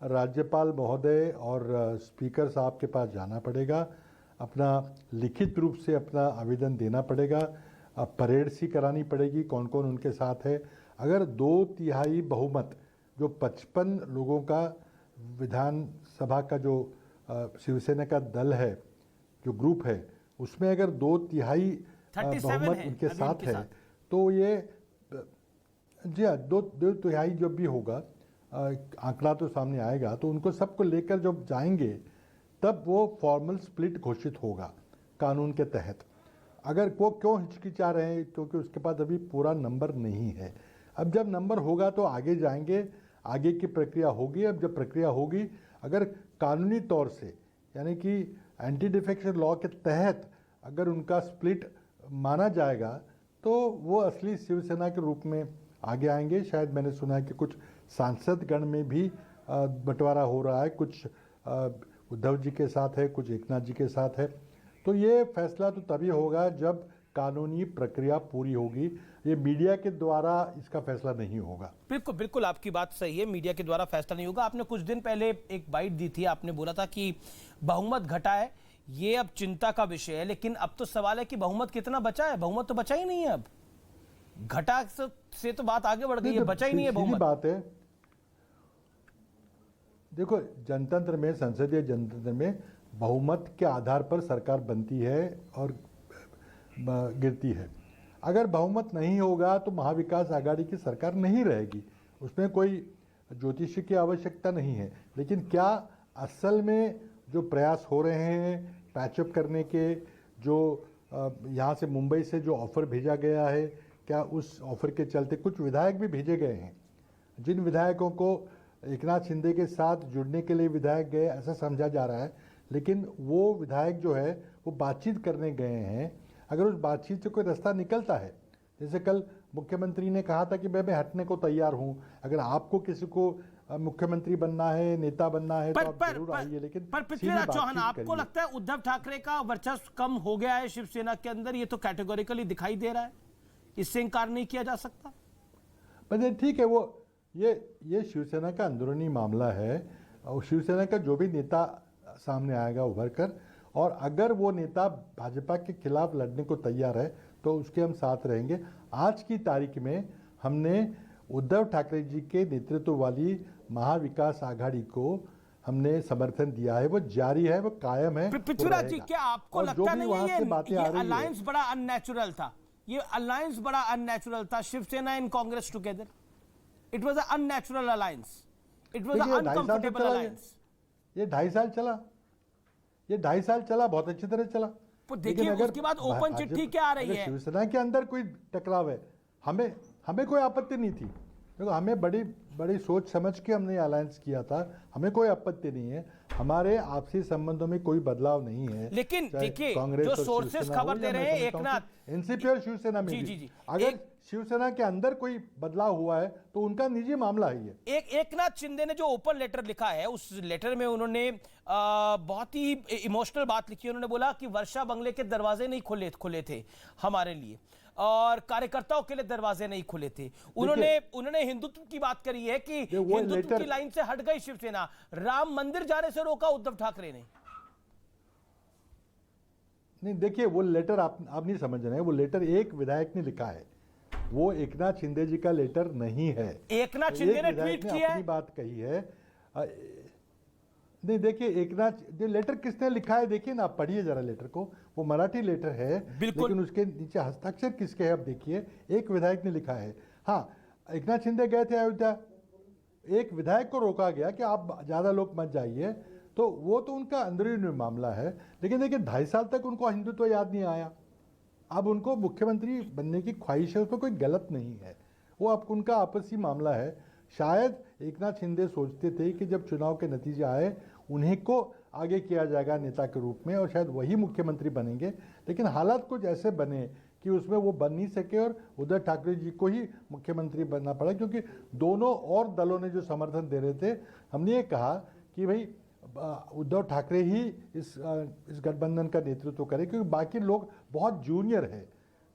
S11: राज्यपाल महोदय और स्पीकर साहब के पास जाना पड़ेगा, अपना लिखित रूप से अपना आवेदन देना पड़ेगा, परेड सी करानी पड़ेगी कौन कौन उनके साथ है। अगर 2/3 बहुमत, जो 55 लोगों का विधानसभा का जो शिवसेना का दल है, जो ग्रुप है, उसमें अगर 2/3 बहुमत उनके साथ है, तो ये जी हाँ, 2/3 जब भी होगा, आंकड़ा तो सामने आएगा, तो उनको सबको लेकर जब जाएंगे तब वो फॉर्मल स्प्लिट घोषित होगा कानून के तहत। अगर वो क्यों हिचकिचा रहे हैं? क्योंकि उसके पास अभी पूरा नंबर नहीं है। अब जब नंबर होगा तो आगे जाएंगे, आगे की प्रक्रिया होगी। अब जब प्रक्रिया होगी, अगर कानूनी तौर से, यानी कि एंटी डिफेक्शन लॉ के तहत अगर उनका स्प्लिट माना जाएगा, तो वो असली शिवसेना के रूप में आगे आएंगे। शायद मैंने सुना है कि कुछ सांसद गण में भी बंटवारा हो रहा है, कुछ उद्धव जी के साथ है, कुछ एकनाथ जी के साथ है। तो ये फैसला तो तभी होगा जब कानूनी प्रक्रिया पूरी होगी। ये मीडिया के द्वारा इसका फैसला नहीं होगा।
S1: बिल्कुल बिल्कुल, आपकी बात सही है, मीडिया के द्वारा फैसला नहीं होगा। आपने कुछ दिन पहले एक बाइट दी थी, आपने बोला था कि बहुमत घटा है, ये अब चिंता का विषय है। लेकिन अब तो सवाल है कि बहुमत कितना बचा है? बहुमत तो बचा ही नहीं है। अब घटा से तो बात आगे बढ़ गई है, बचा ही नहीं है बहुमत।
S11: बात है, देखो, जनतंत्र में, संसदीय जनतंत्र में बहुमत के आधार पर सरकार बनती है और गिरती है। अगर बहुमत नहीं होगा तो महाविकास आघाड़ी की सरकार नहीं रहेगी, उसमें कोई ज्योतिषी की आवश्यकता नहीं है। लेकिन क्या असल में जो प्रयास हो रहे हैं पैचअप करने के, जो यहाँ से मुंबई से जो ऑफर भेजा गया है, क्या उस ऑफर के चलते कुछ विधायक भी भेजे गए हैं? जिन विधायकों को एकनाथ शिंदे के साथ जुड़ने के लिए विधायक गए ऐसा समझा जा रहा है, लेकिन वो विधायक जो है वो बातचीत करने गए हैं। अगर उस बातचीत से कोई रास्ता निकलता है, जैसे कल मुख्यमंत्री ने कहा था कि मैं हटने को तैयार हूं, अगर आपको किसी को मुख्यमंत्री बनना है, नेता बनना है, तो आप जरूर आइए, लेकिन
S1: पृथ्वीराज चौहान, आपको लगता है उद्धव ठाकरे का वर्चस्व कम हो गया है शिवसेना के अंदर? ये तो कैटेगोरिकली दिखाई दे रहा है, इससे इंकार नहीं किया जा सकता।
S11: पर ठीक है, वो ये शिवसेना का अंदरूनी मामला है, और शिवसेना का जो भी नेता सामने आएगा उभर कर, और अगर वो नेता भाजपा के खिलाफ लड़ने को तैयार है तो उसके हम साथ रहेंगे। आज की तारीख में हमने उद्धव ठाकरे जी के नेतृत्व वाली महाविकास आघाड़ी को हमने समर्थन दिया है, वो जारी है, वो कायम है।
S1: पृथ्वीराज जी, क्या आपको लगता नहीं है ये अलायंस बड़ा अननेचुरल था? ये अलायंस बड़ा अननेचुरल था, Shiv Sena and Congress together. It was a unnatural alliance, it was a uncomfortable alliance.
S11: ये 2.5 साल चला, बहुत अच्छी तरह चला।
S1: देखिए उसके बाद ओपन चिट्ठी क्या आ रही है?
S11: शिवसेना के अंदर कोई टकराव है, हमें कोई आपत्ति नहीं थी, क्योंकि हमें बड़ी सोच समझ के हमने अलायंस किया था, हमें कोई आपत्ति नहीं है, हमारे आपसी संबंधों में कोई बदलाव नहीं है।
S1: लेकिन देखिए जो सोर्सेस खबर दे रहे हैं, एकनाथ
S11: एनसीपी और शिवसेना में भी अगर शिवसेना के अंदर कोई बदलाव हुआ है तो उनका निजी मामला है ये।
S1: एकनाथ शिंदे ने जो ओपन लेटर लिखा है, उस लेटर में उन्होंने बहुत ही इमोशनल बात लिखी है। उन्होंने बोला कि वर्षा बंगले के दरवाजे नहीं खुले थे हमारे लिए, और कार्यकर्ताओं के लिए दरवाजे नहीं खुले थे। उन्होंने हिंदुत्व की बात करी है कि हिंदुत्व की लाइन से हट गई शिवसेना, राम मंदिर जाने से रोका उद्धव ठाकरे ने।
S11: नहीं, देखिए वो लेटर आप नहीं समझ रहे हैं, वो लेटर एक विधायक ने लिखा है, वो एकनाथ शिंदे जी का लेटर नहीं है।
S1: एकनाथ शिंदे ने ट्वीट किया है,
S11: अपनी बात कही है। नहीं, देखिए एकनाथ जो लेटर किसने लिखा है, देखिए ना, आप पढ़िए जरा लेटर को, वो मराठी लेटर है, लेकिन उसके नीचे हस्ताक्षर किसके है आप देखिए, एक विधायक ने लिखा है। हाँ, एकनाथ शिंदे गए थे अयोध्या, एक विधायक को रोका गया कि आप ज्यादा लोग मत जाइए, तो वो तो उनका अंदरूनी मामला है। लेकिन देखिए 2.5 साल तक उनको हिंदुत्व याद नहीं आया, अब उनको मुख्यमंत्री बनने की ख्वाहिश है, उसमें कोई गलत नहीं है, वो अब उनका आपसी मामला है। शायद एकनाथ शिंदे सोचते थे कि जब चुनाव के नतीजे आए उन्हीं को आगे किया जाएगा नेता के रूप में, और शायद वही मुख्यमंत्री बनेंगे, लेकिन हालात कुछ ऐसे बने कि उसमें वो बन नहीं सके और उद्धव ठाकरे जी को ही मुख्यमंत्री बनना पड़ा, क्योंकि दोनों और दलों ने जो समर्थन दे रहे थे, हमने ये कहा कि भाई उद्धव ठाकरे ही इस गठबंधन का नेतृत्व करें, क्योंकि बाकी लोग बहुत जूनियर है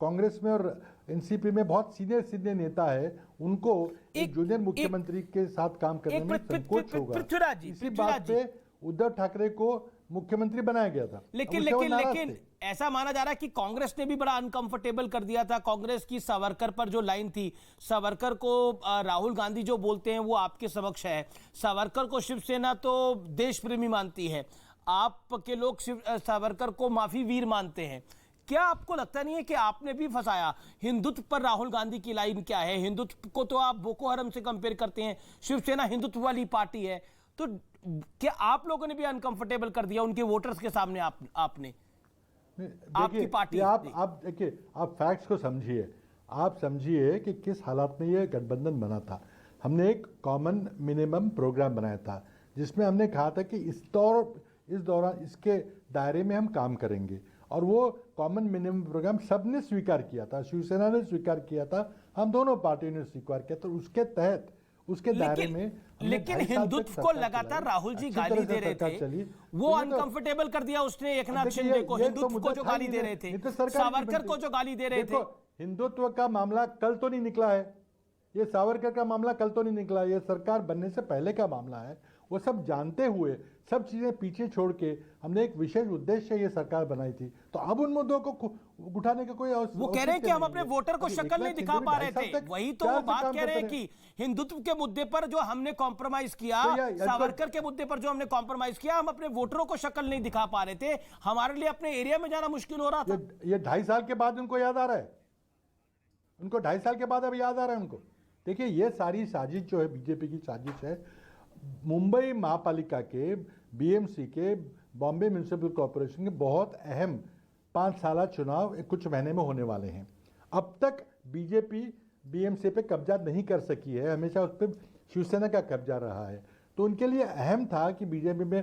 S11: कांग्रेस में और एनसीपी में, बहुत सीनियर नेता है, उनको एक जूनियर मुख्यमंत्री के साथ काम करने में संकोच होगा। इसी बात पे उद्धव ठाकरे को मुख्यमंत्री बनाया गया था।
S1: लेकिन ऐसा माना जा रहा है कि कांग्रेस ने भी बड़ा अनकंफर्टेबल कर दिया था। कांग्रेस की सावरकर पर जो लाइन थी, सावरकर को राहुल गांधी जो बोलते हैं वो आपके समक्ष है। सावरकर को शिवसेना तो देश प्रेमी मानती है, आपके लोग सावरकर को माफी वीर मानते हैं। क्या आपको लगता नहीं है कि आपने भी फंसाया? हिंदुत्व पर राहुल गांधी की लाइन क्या है? हिंदुत्व को तो आप बोको हरम से कंपेयर करते हैं, शिवसेना हिंदुत्व वाली पार्टी है, तो क्या आप लोगों ने भी अनकंफर्टेबल कर दिया उनके वोटर्स के सामने? आपने आपकी पार्टी,
S11: आप देखिए, आप फैक्ट्स को समझिए, आप समझिए कि किस हालात में ये गठबंधन बना था। हमने एक कॉमन मिनिमम प्रोग्राम बनाया था, जिसमें हमने कहा था कि इस दौरान इसके दायरे में हम काम करेंगे, और वो कॉमन मिनिमम प्रोग्राम सबने स्वीकार किया था, शिवसेना ने स्वीकार किया था, हम दोनों पार्टियों ने स्वीकार किया था। उसके तहत उसके दायरे में,
S1: लेकिन हिंदुत्व को लगातार राहुल जी गाली दे रहे थे, वो अनकंफर्टेबल कर दिया उसने एकनाथ शिंदे को। हिंदुत्व को जो गाली दे रहे थे, सावरकर को जो गाली दे रहे थे,
S11: हिंदुत्व का मामला कल तो नहीं निकला है, ये सावरकर का मामला कल तो नहीं निकला, ये सरकार बनने से पहले का मामला है। वो सब जानते हुए, सब चीजें पीछे छोड़ के हमने एक विशेष उद्देश्य ये सरकार बनाई थी, तो अब उन मुद्दों को उठाने का कोई
S1: वो कह रहे हैं कि हम अपने वोटर को शक्ल नहीं दिखा पा रहे थे। वही तो वो बात कह रहे हैं कि हिंदुत्व के मुद्दे पर जो हमने कॉम्प्रोमाइज किया, सावरकर के मुद्दे पर जो हमने कॉम्प्रोमाइज किया, हम अपने वोटरों को शक्ल नहीं दिखा पा रहे थे, हमारे लिए अपने एरिया में जाना मुश्किल हो रहा था।
S11: ये 2.5 साल के बाद उनको याद आ रहा है, उनको 2.5 साल के बाद अब याद आ रहा है उनको। देखिए, ये सारी साजिश जो है बीजेपी की साजिश है, मुंबई महापालिका के, बीएमसी के, बॉम्बे म्युनिसिपल कॉर्पोरेशन के बहुत अहम 5 साला चुनाव कुछ महीने में होने वाले हैं। अब तक बीजेपी बीएमसी पे कब्जा नहीं कर सकी है, हमेशा उस पर शिवसेना का कब्जा रहा है। तो उनके लिए अहम था कि बीजेपी में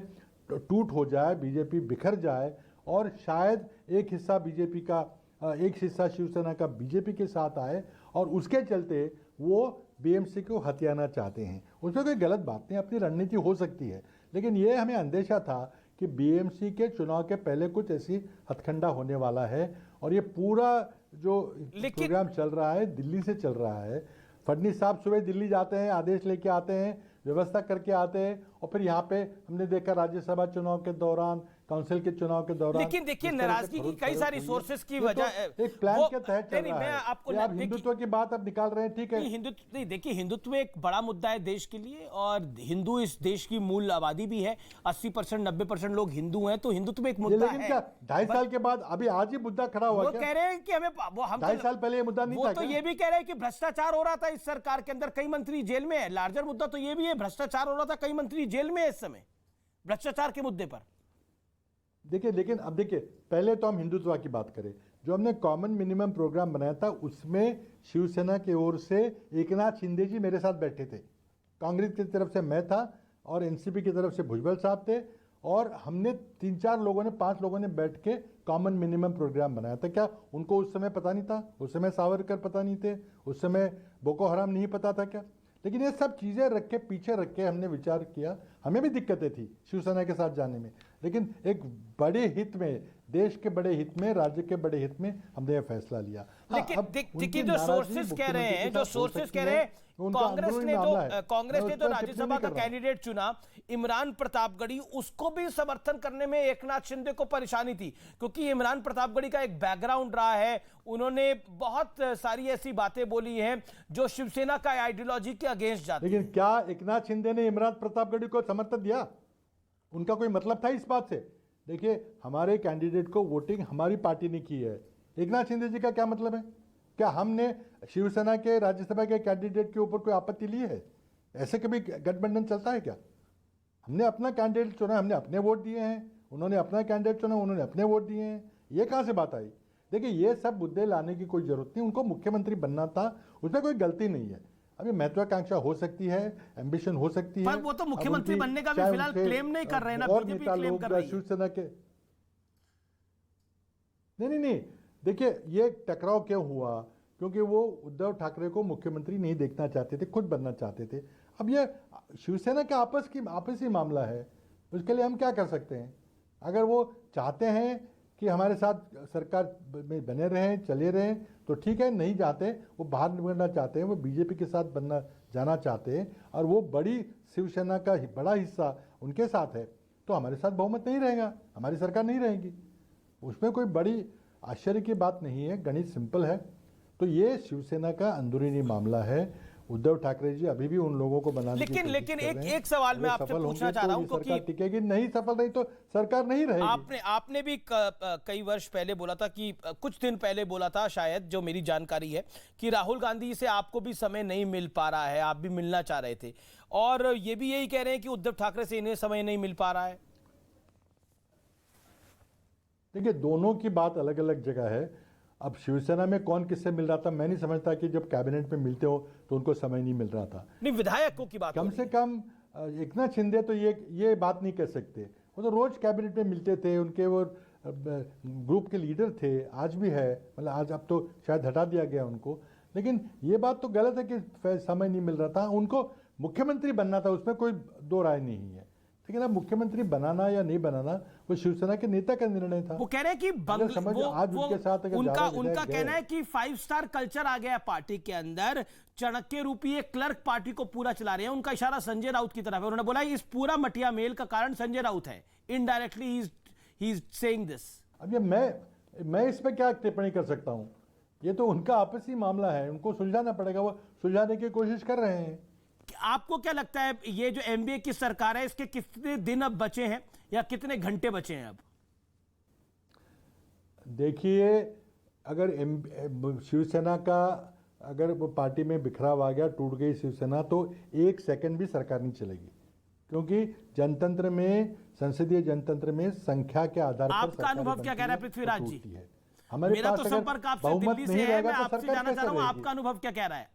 S11: टूट हो जाए, बीजेपी बिखर जाए, और शायद एक हिस्सा बीजेपी का एक हिस्सा शिवसेना का बीजेपी के साथ आए और उसके चलते वो बीएमसी को हथियाना चाहते हैं। उसमें कोई गलत बात नहीं, अपनी रणनीति हो सकती है, लेकिन ये हमें अंदेशा था कि बीएमसी के चुनाव के पहले कुछ ऐसी हथकंडा होने वाला है। और ये पूरा जो प्रोग्राम चल रहा है दिल्ली से चल रहा है। फडणवीस साहब सुबह दिल्ली जाते हैं, आदेश लेके आते हैं, व्यवस्था करके आते हैं, और फिर यहाँ पे हमने देखा राज्यसभा चुनाव के दौरान, काउंसिल के चुनाव के दौरान।
S1: लेकिन देखिए नाराजगी की कई सारी सोर्सेस की वजह
S11: एक प्लान के तहत चल रहा है।
S1: आपको
S11: आप हिंदुत्व की बात अब निकाल रहे हैं, ठीक है।
S1: हिंदुत्व नहीं, देखिए हिंदुत्व एक बड़ा मुद्दा है देश के लिए, और हिंदू इस देश की मूल आबादी भी है। 80% 90% लोग हिंदू हैं, तो हिंदुत्व एक मुद्दा है।
S11: क्या 2.5 साल के बाद अभी आज ही मुद्दा खड़ा हुआ?
S1: वो कह रहे हैं कि हमें
S11: 2.5 साल पहले ये मुद्दा नहीं था।
S1: तो ये भी कह रहे हैं कि भ्रष्टाचार हो रहा था इस सरकार के अंदर, कई मंत्री जेल में है। लार्जर मुद्दा तो ये भी है, भ्रष्टाचार हो रहा था, कई मंत्री जेल में है इस समय भ्रष्टाचार के मुद्दे पर।
S11: देखिए, लेकिन अब देखिए, पहले तो हम हिंदुत्व की बात करें। जो हमने कॉमन मिनिमम प्रोग्राम बनाया था उसमें शिवसेना की ओर से एकनाथ शिंदे जी मेरे साथ बैठे थे, कांग्रेस की तरफ से मैं था और एनसीपी की तरफ से भुजबल साहब थे, और हमने 5 लोगों ने बैठ के कॉमन मिनिमम प्रोग्राम बनाया था। क्या उनको उस समय पता नहीं था? उस समय सावरकर पता नहीं थे? उस समय बोको हराम नहीं पता था क्या? लेकिन ये सब चीज़ें रख के, पीछे रख के हमने विचार किया। हमें भी दिक्कतें थी शिवसेना के साथ जाने में, लेकिन एक बड़े हित में, देश के बड़े हित में, राज्य के बड़े हित में हमने यह फैसला लिया।
S1: लेकिन देखिए जो सोर्सेस कह रहे हैं, कांग्रेस ने जो राज्यसभा का कैंडिडेट चुना इमरान प्रतापगढ़ी, उसको भी समर्थन करने में एकनाथ शिंदे को परेशानी थी, क्योंकि इमरान प्रतापगढ़ी का एक बैकग्राउंड रहा है। उन्होंने बहुत सारी ऐसी बातें बोली हैं जो शिवसेना का आइडियोलॉजी के अगेंस्ट जाती है।
S11: लेकिन क्या एकनाथ शिंदे ने इमरान प्रतापगढ़ी को समर्थन दिया? उनका कोई मतलब था इस बात से? देखिए, हमारे कैंडिडेट को वोटिंग हमारी पार्टी ने की है। एकनाथ शिंदे जी का क्या मतलब है? क्या हमने शिवसेना के राज्यसभा के कैंडिडेट के ऊपर कोई आपत्ति ली है? ऐसे कभी गठबंधन चलता है क्या? हमने अपना कैंडिडेट चुना, हमने अपने वोट दिए हैं, उन्होंने अपना कैंडिडेट चुना, उन्होंने अपने वोट दिए हैं। ये कहाँ से बात आई? देखिए, ये सब मुद्दे लाने की कोई जरूरत नहीं। उनको मुख्यमंत्री बनना था, उसमें कोई गलती नहीं है। अभी महत्वाकांक्षा हो सकती है, एम्बिशन हो सकती है,
S1: पर वो तो मुख्यमंत्री बनने का भी फिलहाल क्लेम नहीं कर रहे हैं ना, बीजेपी क्लेम कर रही है
S11: शिवसेना के। नहीं, देखिए, ये टकराव क्यों हुआ? क्योंकि वो उद्धव ठाकरे को मुख्यमंत्री नहीं देखना चाहते थे, खुद बनना चाहते थे। अब ये शिवसेना का आपसी मामला है, उसके लिए हम क्या कर सकते हैं? अगर वो चाहते हैं कि हमारे साथ सरकार में बने रहें, चले रहें, तो ठीक है। नहीं चाहते, वो बाहर निकलना चाहते हैं, वो बीजेपी के साथ जाना चाहते हैं, और वो बड़ी शिवसेना का बड़ा हिस्सा उनके साथ है, तो हमारे साथ बहुमत नहीं रहेगा, हमारी सरकार नहीं रहेगी। उसमें कोई बड़ी आश्चर्य की बात नहीं है, गणित सिंपल है। तो ये शिवसेना का अंदरूनी मामला है। उद्धव ठाकरे जी अभी भी उन लोगों को बनाने की कोशिश कर रहे हैं।
S1: एक सवाल मैं आपसे पूछना चाह रहा हूं,
S11: क्योंकि टिकेगी, नहीं सफल रही तो सरकार नहीं रहेगी।
S1: आपने भी कई वर्ष पहले बोला था कि कुछ दिन पहले बोला था शायद, जो मेरी जानकारी है, कि राहुल गांधी से आपको भी समय नहीं मिल पा रहा है, आप भी मिलना चाह रहे थे, और ये भी यही कह रहे हैं कि उद्धव ठाकरे से इन्हें समय नहीं मिल पा रहा है।
S11: देखिए, दोनों की बात अलग अलग जगह है। अब शिवसेना में कौन किससे मिल रहा था, मैं नहीं समझता कि जब कैबिनेट में मिलते हो तो उनको समय नहीं मिल रहा था।
S1: नहीं, विधायकों की बात
S11: कम से कम एकनाथ शिंदे तो ये बात नहीं कह सकते। वो तो रोज कैबिनेट में मिलते थे, उनके वो ग्रुप के लीडर थे, आज भी है, मतलब आज अब तो शायद हटा दिया गया उनको। लेकिन ये बात तो गलत है कि समय नहीं मिल रहा था। उनको मुख्यमंत्री बनना था, उसमें कोई दो राय नहीं है। लेकिन अब मुख्यमंत्री बनाना या नहीं बनाना वो शिवसेना के नेता का निर्णय था।
S1: वो कह रहे हैं कि उनका कहना है कि 5 स्टार कल्चर आ गया पार्टी के अंदर, चाणक्य रूपी एक क्लर्क पार्टी को पूरा चला रहे हैं। उनका इशारा संजय राउत की तरफ है। उन्होंने बोला इस पूरा मटिया मेल का कारण संजय राउत है। Indirectly he is saying this.
S11: अब ये मैं इस पर क्या टिप्पणी कर सकता हूं? ये तो उनका आपसी मामला है, उनको सुलझाना पड़ेगा। वो सुलझाने की कोशिश कर रहे हैं।
S1: आपको क्या लगता है, ये जो एमबीए की सरकार है, इसके कितने दिन अब बचे हैं या कितने घंटे बचे हैं अब?
S11: देखिए, अगर शिवसेना का अगर वो पार्टी में बिखराव आ गया, टूट गई शिवसेना, तो 1 सेकंड भी सरकार नहीं चलेगी। क्योंकि जनतंत्र में, संसदीय जनतंत्र में संख्या के आधार पर
S1: आपका अनुभव क्या कह रहा है पृथ्वीराज जी?
S11: हमारे
S1: मेरा तो संपर्क आपसे दिल्ली से है, मैं आपसे जानना चाह रहा हूं आपका अनुभव क्या कह रहा है?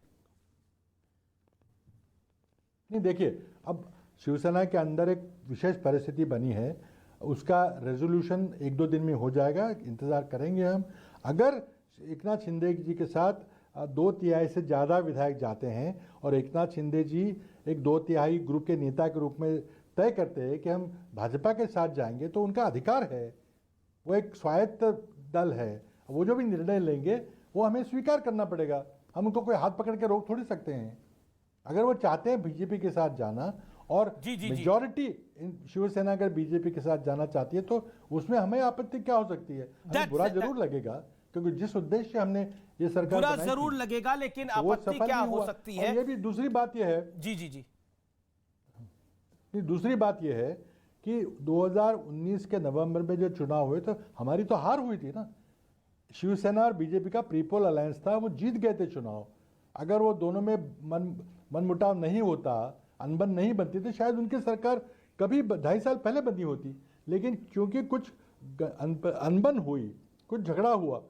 S11: नहीं, देखिए, अब शिवसेना के अंदर एक विशेष परिस्थिति बनी है, उसका रेजोल्यूशन 1-2 दिन में हो जाएगा, इंतजार करेंगे हम। अगर एकनाथ शिंदे जी के साथ 2/3 से ज़्यादा विधायक जाते हैं और एकनाथ शिंदे जी एक 2/3 ग्रुप के नेता के रूप में तय करते हैं कि हम भाजपा के साथ जाएंगे, तो उनका अधिकार है। वो एक स्वायत्त दल है, वो जो भी निर्णय लेंगे वो हमें स्वीकार करना पड़ेगा। हम उनको कोई हाथ पकड़ के रोक थोड़ी सकते हैं। अगर वो चाहते हैं बीजेपी के साथ जाना और मेजॉरिटी शिवसेना अगर बीजेपी के साथ जाना चाहती है तो उसमें हमें आपत्ति क्या हो सकती है? हमें बुरा जरूर लगेगा, क्योंकि जिस उद्देश्य से हमने ये सरकार
S1: बुरा जरूर लगेगा, लेकिन आपत्ति क्या हो सकती है?
S11: ये भी दूसरी बात ये है
S1: जी
S11: दूसरी बात यह है कि 2019 के नवंबर में जो चुनाव हुए तो हमारी तो हार हुई थी ना। शिवसेना और बीजेपी का प्रीपोल अलायंस था, वो जीत गए थे चुनाव। अगर वो दोनों में मनमुटाव नहीं होता, अनबन नहीं बनती तो शायद उनकी सरकार कभी 2.5 साल पहले बनी होती। लेकिन क्योंकि कुछ अनबन हुई, कुछ झगड़ा हुआ,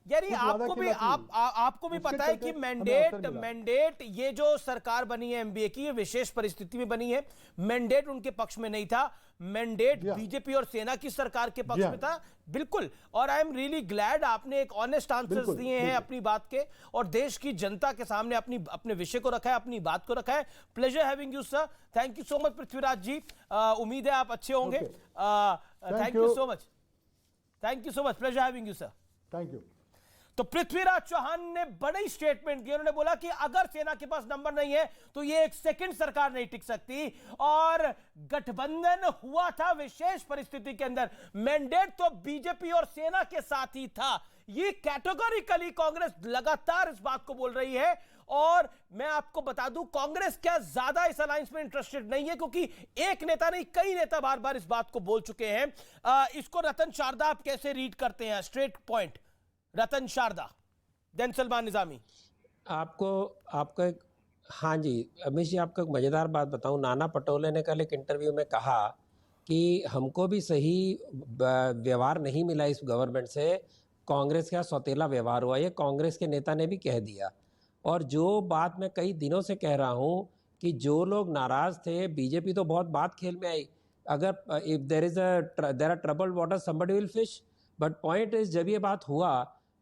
S1: यानी आपको भी पता है कि मैंडेट ये जो सरकार बनी है एमबीए की, ये विशेष परिस्थिति में बनी है। मैंडेट उनके पक्ष में नहीं था, मैंडेट बीजेपी और सेना की सरकार के पक्ष में था। बिल्कुल, और आई एम रियली ग्लैड आपने एक ऑनेस्ट आंसर्स दिए हैं अपनी बात के, और देश की जनता के सामने अपने विषय को रखा है, अपनी बात को रखा है। Pleasure having you sir, thank you so much Prithviraj ji. उम्मीद है आप अच्छे होंगे। Thank you so much, pleasure having you sir.
S11: Thank you.
S1: तो पृथ्वीराज चौहान ने बड़ी स्टेटमेंट की। उन्होंने बोला कि अगर सेना के पास नंबर नहीं है तो ये एक सेकंड सरकार नहीं टिक सकती, और गठबंधन हुआ था विशेष परिस्थिति के अंदर, मैंडेट तो बीजेपी और सेना के साथ ही था। ये कैटेगोरिकली कांग्रेस लगातार इस बात को बोल रही है, और मैं आपको बता दूं कांग्रेस क्या ज्यादा इस अलायंस में इंटरेस्टेड नहीं है, क्योंकि एक नेता नहीं कई नेता बार बार इस बात को बोल चुके हैं। इसको रतन शारदा आप कैसे रीड करते हैं? Straight point Ratan Sharda, then Salman Nizami.
S9: आपको एक, हाँ जी अमित जी, आपको एक मज़ेदार बात बताऊं। नाना पटोले ने कल एक इंटरव्यू में कहा कि हमको भी सही व्यवहार नहीं मिला इस गवर्नमेंट से, कांग्रेस का सौतेला व्यवहार हुआ। ये कांग्रेस के नेता ने भी कह दिया। और जो बात मैं कई दिनों से कह रहा हूँ कि जो लोग नाराज़ थे, बीजेपी तो बहुत बात खेल में आई। अगर if there are troubled water somebody will fish, but point is जब ये बात हुआ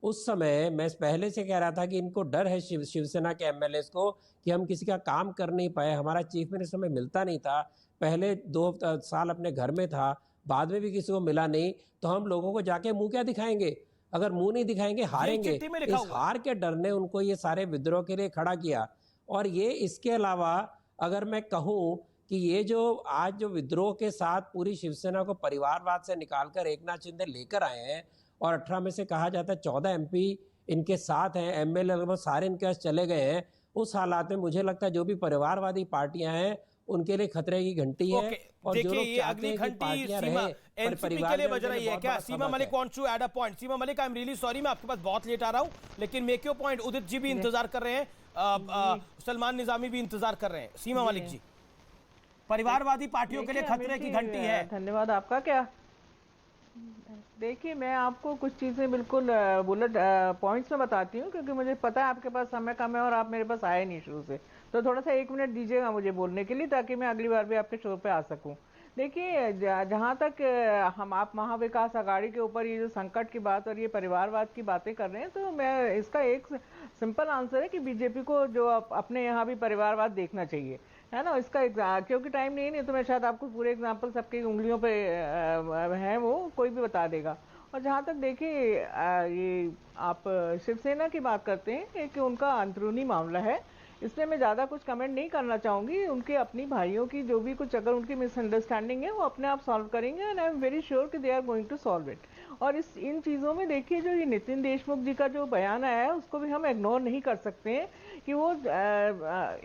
S9: उस समय मैं पहले से कह रहा था कि इनको डर है शिवसेना के एमएलएस को कि हम किसी का काम कर नहीं पाए। हमारा चीफ मिनिस्टर में मिलता नहीं था, पहले 2 साल अपने घर में था, बाद में भी किसी को मिला नहीं, तो हम लोगों को जाके मुंह क्या दिखाएंगे? अगर मुंह नहीं दिखाएंगे हारेंगे। इस हार के डर ने उनको ये सारे विद्रोह के लिए खड़ा किया। और ये इसके अलावा अगर मैं कहूँ कि ये जो आज जो विद्रोह के साथ पूरी शिवसेना को परिवारवाद से निकालकर एकनाथ शिंदे लेकर आए हैं, और 18 में से कहा जाता है 14 एमपी इनके साथ हैं, एमएलए लगभग सारे इनके पास चले गए हैं, उस हालात में मुझे लगता है जो भी परिवारवादी पार्टियां हैं उनके लिए खतरे की घंटी है। और जो लोग चाहते हैं कि पार्टियां रहे
S1: परिवार के लिए बज रही है क्या? Seema Malik wants to add a point. Seema Malik, I am really sorry, मैं आपके पास बहुत लेट आ रहा हूं, लेकिन make your point. Udit ji भी इंतजार कर रहे हैं, सलमान निजामी भी इंतजार कर रहे हैं। सीमा मलिक जी, परिवारवादी पार्टियों के लिए खतरे की घंटी है।
S12: धन्यवाद आपका। क्या देखिए, मैं आपको कुछ चीज़ें बिल्कुल बुलेट पॉइंट्स में बताती हूँ, क्योंकि मुझे पता है आपके पास समय कम है और आप मेरे पास आए नहीं शुरू से, तो थोड़ा सा 1 मिनट दीजिएगा मुझे बोलने के लिए, ताकि मैं अगली बार भी आपके शो पे आ सकूँ। देखिए, जहाँ तक आप महाविकास आघाड़ी के ऊपर ये जो संकट की बात और ये परिवारवाद की बातें कर रहे हैं, तो मैं इसका एक सिंपल आंसर है कि बीजेपी को जो अपने यहाँ भी परिवारवाद देखना चाहिए, है ना। इसका क्योंकि टाइम नहीं तो मैं शायद आपको पूरे एग्जाम्पल सबकी उंगलियों पे हैं, वो कोई भी बता देगा। और जहाँ तक देखिए ये आप शिवसेना की बात करते हैं कि उनका अंदरूनी मामला है, इसमें मैं ज़्यादा कुछ कमेंट नहीं करना चाहूँगी। उनके अपनी भाइयों की जो भी कुछ अगर उनकी मिसअंडरस्टैंडिंग है वो अपने आप सॉल्व करेंगे, and I am very sure कि they are going to solve it. और इन चीज़ों में देखिए, जो ये नितिन देशमुख जी का जो बयान आया है उसको भी हम इग्नोर नहीं कर सकते हैं कि वो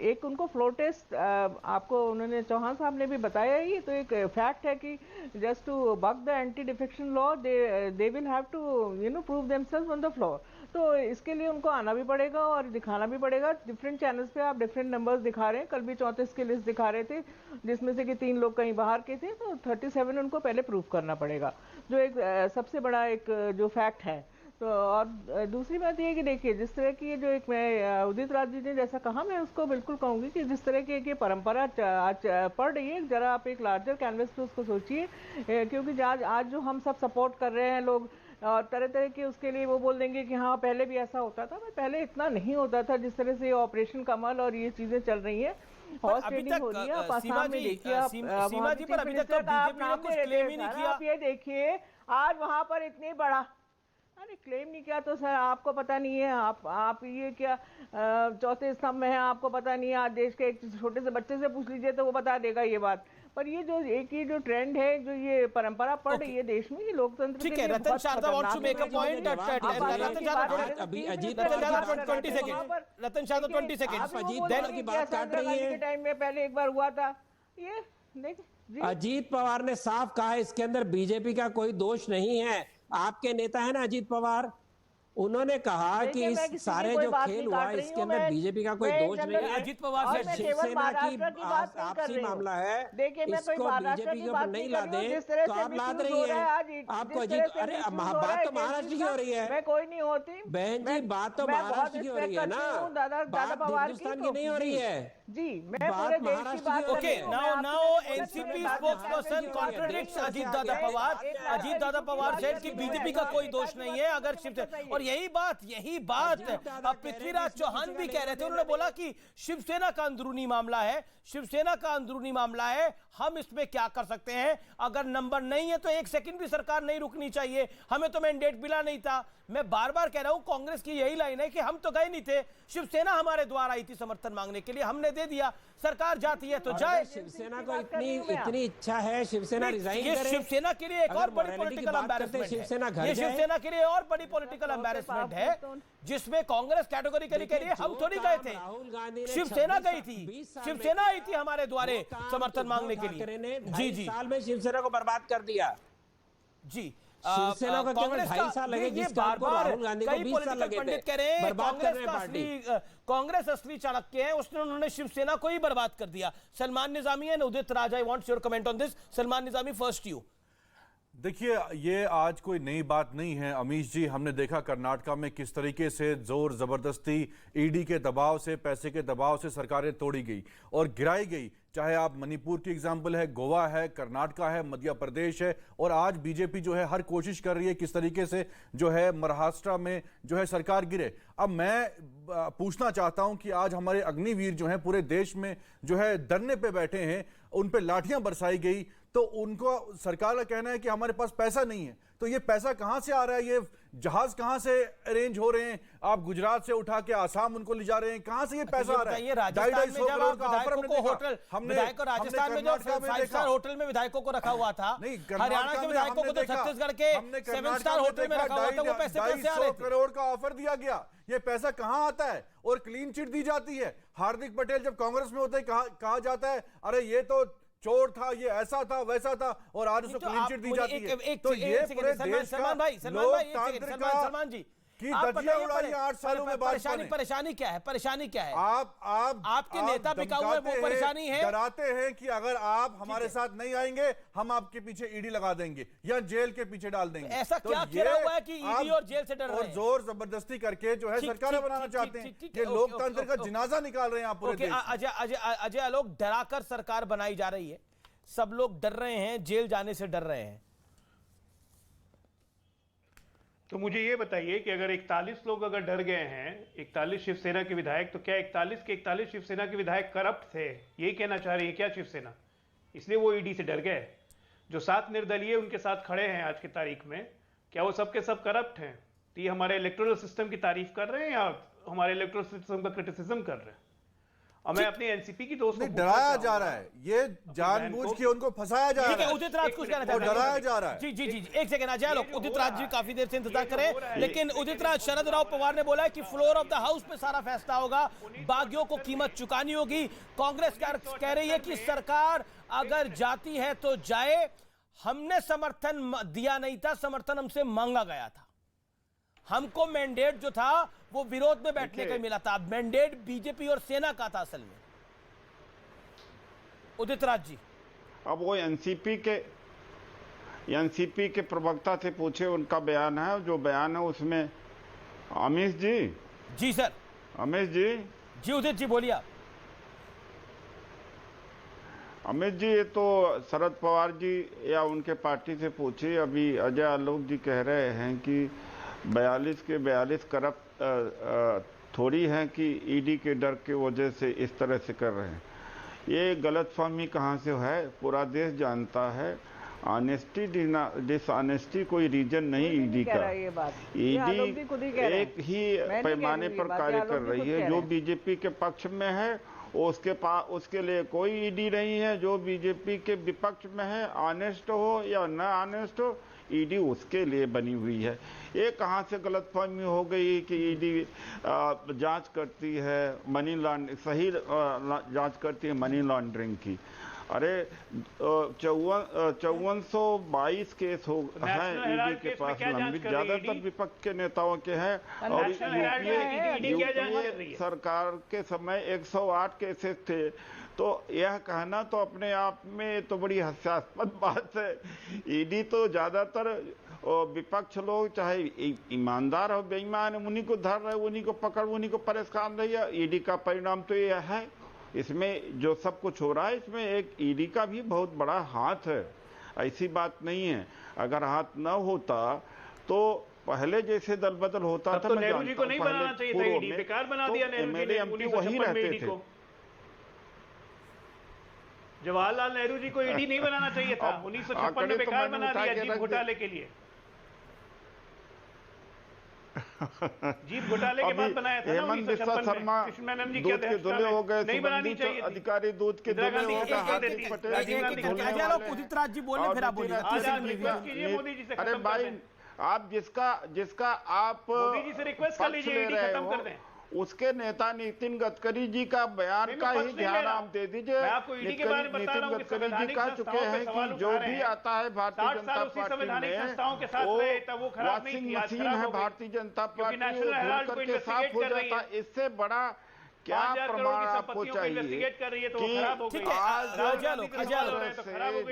S12: एक उनको फ्लोर टेस्ट आपको उन्होंने चौहान साहब ने भी बताया ही, तो एक फैक्ट है कि just to buck the anti defection law they will have to prove themselves on the floor. तो इसके लिए उनको आना भी पड़ेगा और दिखाना भी पड़ेगा। डिफरेंट चैनल्स पे आप डिफरेंट नंबर्स दिखा रहे हैं, कल भी 34 की लिस्ट दिखा रहे थे, जिसमें से कि 3 लोग कहीं बाहर के थे, तो 37 उनको पहले प्रूफ करना पड़ेगा, जो एक सबसे बड़ा एक जो फैक्ट है। तो और दूसरी बात ये कि देखिए, जिस तरह की जो एक मैं उदित राज जी ने जैसा कहा, मैं उसको बिल्कुल कहूँगी कि जिस तरह की एक परंपरा आज पड़ रही है, जरा आप एक लार्जर कैनवस पे उसको सोचिए, क्योंकि आज जो हम सब सपोर्ट कर रहे हैं लोग और तरह तरह के उसके लिए वो बोल देंगे कि हाँ पहले भी ऐसा होता था। पहले इतना नहीं होता था जिस तरह से ये ऑपरेशन कमल और ये चीजें चल रही है। हॉर्स ट्रेडिंग हो रही है। आप आसाम में देखिए, आप
S1: सीमा जी, पर अभी तक तो बीजेपी ने कुछ क्लेम ही नहीं किया।
S12: आप ये देखिए आज वहां पर इतनी बड़ा, अरे क्लेम नहीं किया तो सर आपको पता नहीं है, आप ये क्या चौथे स्तंभ में है, आपको पता नहीं है। आज देश के एक छोटे से बच्चे से पूछ लीजिए तो वो बता देगा ये बात। पर ये जो जो ट्रेंड है, जो ये परंपरा पड़ रही है देश में, ये लोकतंत्र
S1: ठीक है। Ratan Sharda wants to make a point. Ratan Sharda
S9: अभी अजीत
S1: 20 सेकंड, रतन शारदा 20 सेकंड।
S9: अजीत की बात काट रही है।
S12: के टाइम में पहले एक बार हुआ था ये, देखिए
S9: अजीत पवार ने साफ कहा इसके अंदर बीजेपी का कोई दोष नहीं है। आपके नेता है ना अजीत पवार, उन्होंने कहा कि इस सारे जो खेल हुआ इसके अंदर बीजेपी का कोई दोष नहीं है।
S1: अजीत पवार से
S9: शिवसेना की आपसी मामला है, इसको बीजेपी के ऊपर नहीं ला दे तो आप लाद रही है। आपको अजीत, अरे बात तो महाराष्ट्र की हो रही है।
S12: मैं कोई नहीं होती
S9: बहन जी, बात तो महाराष्ट्र की हो रही है ना, बात हिंदुस्तान की नहीं हो रही है
S12: जी। मैं पूरे देश की बात कर रही हूं।
S1: Now NCP spokesperson contradicts Ajit Dada Pawar. Ajit Dada Pawar said कि बीजेपी का कोई दोष नहीं है अगर शिवसेना, और यही बात पृथ्वीराज चौहान भी कह रहे थे। उन्होंने बोला कि शिवसेना का अंदरूनी मामला है, शिवसेना का अंदरूनी मामला है, हम इसमें क्या कर सकते हैं। अगर नंबर नहीं है तो एक सेकंड भी सरकार नहीं रुकनी चाहिए। हमें तो मैंडेट मिला नहीं था। मैं बार बार कह रहा हूं, कांग्रेस की यही लाइन है कि हम तो गए नहीं थे, शिवसेना हमारे द्वार आई थी समर्थन मांगने के लिए, हमने दे दिया, सरकार जाती है तो जाए।
S9: शिवसेना को इतनी इच्छा है शिवसेना रिजाइन करे।
S1: शिवसेना के लिए एक और बड़ी पॉलिटिकल एम्बैरेसमेंट है। ये शिवसेना के लिए और बड़ी पॉलिटिकल एम्बैरेसमेंट है जिसमें कांग्रेस कैटेगोरिकली कह रही है हम थोड़ी गए थे, शिवसेना गई थी, शिवसेना आई थी हमारे द्वारे समर्थन मांगने के लिए। जी
S9: साल में शिवसेना को बर्बाद कर दिया
S1: जी।
S9: शिवसेना का केवल 2.5 साल लगे, जिस काम को राहुल गांधी को 20 साल लगे थे बर्बाद करने पार्टी।
S1: कांग्रेस असली चाणक्य है, उन्होंने शिवसेना को ही बर्बाद कर दिया। Salman Nizami and Udit Raj, I want your comment on this. Salman Nizami, first you.
S13: देखिए, ये आज कोई नई बात नहीं है अमीश जी। हमने देखा कर्नाटका में किस तरीके से जोर जबरदस्ती ईडी के दबाव से, पैसे के दबाव से सरकारें तोड़ी गई और गिराई गई। चाहे आप मणिपुर की एग्जाम्पल है, गोवा है, कर्नाटका है, मध्य प्रदेश है, और आज बीजेपी जो है हर कोशिश कर रही है किस तरीके से जो है महाराष्ट्र में जो है सरकार गिरे। अब मैं पूछना चाहता हूं कि आज हमारे अग्निवीर जो है पूरे देश में जो है धरने पे बैठे हैं, उन पे लाठियां बरसाई गई, तो उनको सरकार का कहना है कि हमारे पास पैसा नहीं है। तो ये पैसा कहां से आ रहा है, ये जहाज कहां से अरेंज हो रहे हैं? आप गुजरात से उठा के आसाम उनको ले जा रहे हैं, कहां से ये पैसा आ रहा है?
S1: राजस्थान में जब जब 5 स्टार होटल में विधायकों को रखा हुआ था, हरियाणा के विधायकों को तो छत्तीसगढ़ के 7 स्टार होटल में रखा हुआ था, वो पैसे कहां से आ रहे थे?
S13: करोड़ का ऑफर दिया गया, ये पैसा कहां आता है? और क्लीन चिट दी जाती है। हार्दिक पटेल जब कांग्रेस में होते कहा जाता है अरे ये तो चोर था, ये ऐसा था वैसा था, और आज उसको क्लीन चिट दी जाती है। तो ये पूरे देश का
S1: सलमान जी
S13: की धज्जियां उड़ाई 8 सालों में।
S1: परेशानी क्या है? परेशानी क्या है?
S13: आपके
S1: नेता बिकाऊ है, वो परेशानी है।
S13: डराते हैं कि अगर आप हमारे साथ नहीं आएंगे हम आपके पीछे ईडी लगा देंगे या जेल के पीछे डाल देंगे।
S1: ऐसा क्या किया हुआ है कि ईडी और जेल से डर रहे हैं?
S13: और जोर जबरदस्ती करके जो है सरकारें बनाना चाहते हैं। ये लोकतंत्र का जिनाजा निकाल रहे हैं आप पूरे देश।
S1: अजय आलोक, डराकर सरकार बनाई जा रही है, सब लोग डर रहे हैं, जेल जाने से डर रहे हैं।
S7: तो मुझे ये बताइए कि अगर 41 लोग अगर डर गए हैं, 41 शिवसेना के विधायक, तो क्या 41 के 41 शिवसेना के विधायक करप्ट थे? यही कहना चाह रही है क्या शिवसेना? इसलिए वो ईडी से डर गए। जो 7 निर्दलीय उनके साथ खड़े हैं आज की तारीख में, क्या वो सबके सब करप्ट हैं? तो ये हमारे इलेक्टोरल सिस्टम की तारीफ कर रहे हैं या हमारे इलेक्टोरल सिस्टम का क्रिटिसिज्म कर रहे हैं? और मैं अपनी एनसीपी की दोस्त को
S13: डराया जा रहा है, ये जानबूझ के उनको फंसाया जा रहा है।
S1: उदित राज कुछ कहना चाहते हैं,
S13: डराया जा रहा है।
S1: जी एक सेकंड आ जाए लोग। उदित राज जी काफी देर से इंतजार करें, लेकिन उदित राज, शरद राव पवार ने बोला है कि फ्लोर ऑफ द हाउस पे सारा फैसला होगा, बागियों को कीमत चुकानी होगी। कांग्रेस कह रही है कि सरकार अगर जाती है तो जाए, हमने समर्थन दिया नहीं था, समर्थन हमसे मांगा गया था, हमको मैंडेट जो था वो विरोध में बैठने का मिला था, मैंडेट बीजेपी और सेना का था असल में। उदित राज जी,
S8: अब वो एनसीपी के प्रवक्ता से पूछे, उनका बयान है, जो बयान है उसमें अमीश
S1: जी सर,
S8: अमीश जी
S1: उदित जी बोलिए।
S8: अमित जी, ये तो शरद पवार जी या उनके पार्टी से पूछिए। अभी अजय आलोक जी कह रहे हैं कि 42 के 42 करप्ट थोड़ी हैं कि ईडी के डर की वजह से इस तरह से कर रहे हैं। ये गलतफहमी कहाँ से है, पूरा देश जानता है। ऑनेस्टी डिसऑनेस्टी कोई रीजन नहीं ईडी का। ईडी एक ही पैमाने पर कार्य कर रही है। जो बीजेपी के पक्ष में है उसके लिए कोई ईडी नहीं है। जो बीजेपी के विपक्ष में है, ऑनेस्ट हो या न ऑनेस्ट हो, ईडी उसके लिए बनी हुई है। ये कहाँ से गलतफहमी हो गई कि ईडी जांच करती है मनी लॉन्ड्रिंग, सही जांच करती है मनी लॉन्ड्रिंग की। अरे 5422 केस हैं ईडी के पास लंबित, ज्यादातर विपक्ष के नेताओं के हैं। और यूपीए सरकार के समय 108 केसेस थे। तो यह कहना तो अपने आप में तो बड़ी हास्यास्पद बात है। ईडी तो ज्यादातर विपक्ष लोग, चाहे ईमानदार हो बेईमान, उन्हीं को धर रहे, उन्हीं को पकड़, उन्हीं को परेशान रही है। ईडी का परिणाम तो यह है। इसमें जो सब कुछ हो रहा है, इसमें एक ईडी का भी बहुत बड़ा हाथ है। ऐसी बात नहीं है। अगर हाथ न होता तो पहले जैसे दल बदल होता था।
S7: तो नेहरू जी को नहीं बनाना चाहिए था ईडी, बेकार बना दिया नेहरू जी ने।
S8: एमपी वही रहते थे।
S7: जवाहरलाल नेहरू जी को ईडी नहीं बनाना चाहिए था। 1956 में बेकार बना दिया जीप घोटाले के लिए। जीप घोटाले के बाद बनाया था ना 1956 में। कृष्णानंद जी क्या थे,
S8: हो गए,
S7: नहीं बनानी चाहिए थी।
S8: अधिकारी दूध के धुले हो गए।
S1: उदित राज जी बोले, फिर आप बोलिए।
S7: मोदी जी से
S8: अरे भाई, आप जिसका आप
S7: मोदी जी से रिक्वेस्ट कर लीजिए, ईडी खत्म कर दें।
S8: उसके नेता नितिन गडकरी जी का बयान का ही ध्यान आप दे दीजिए। नितिन गडकरी जी कह चुके हैं कि जो भी आता है भारतीय जनता पार्टी में वो वॉशिंग मशीन है भारतीय जनता पार्टी, धुल करके साफ हो जाता है। इससे बड़ा क्या प्रमाण आपको चाहिए कि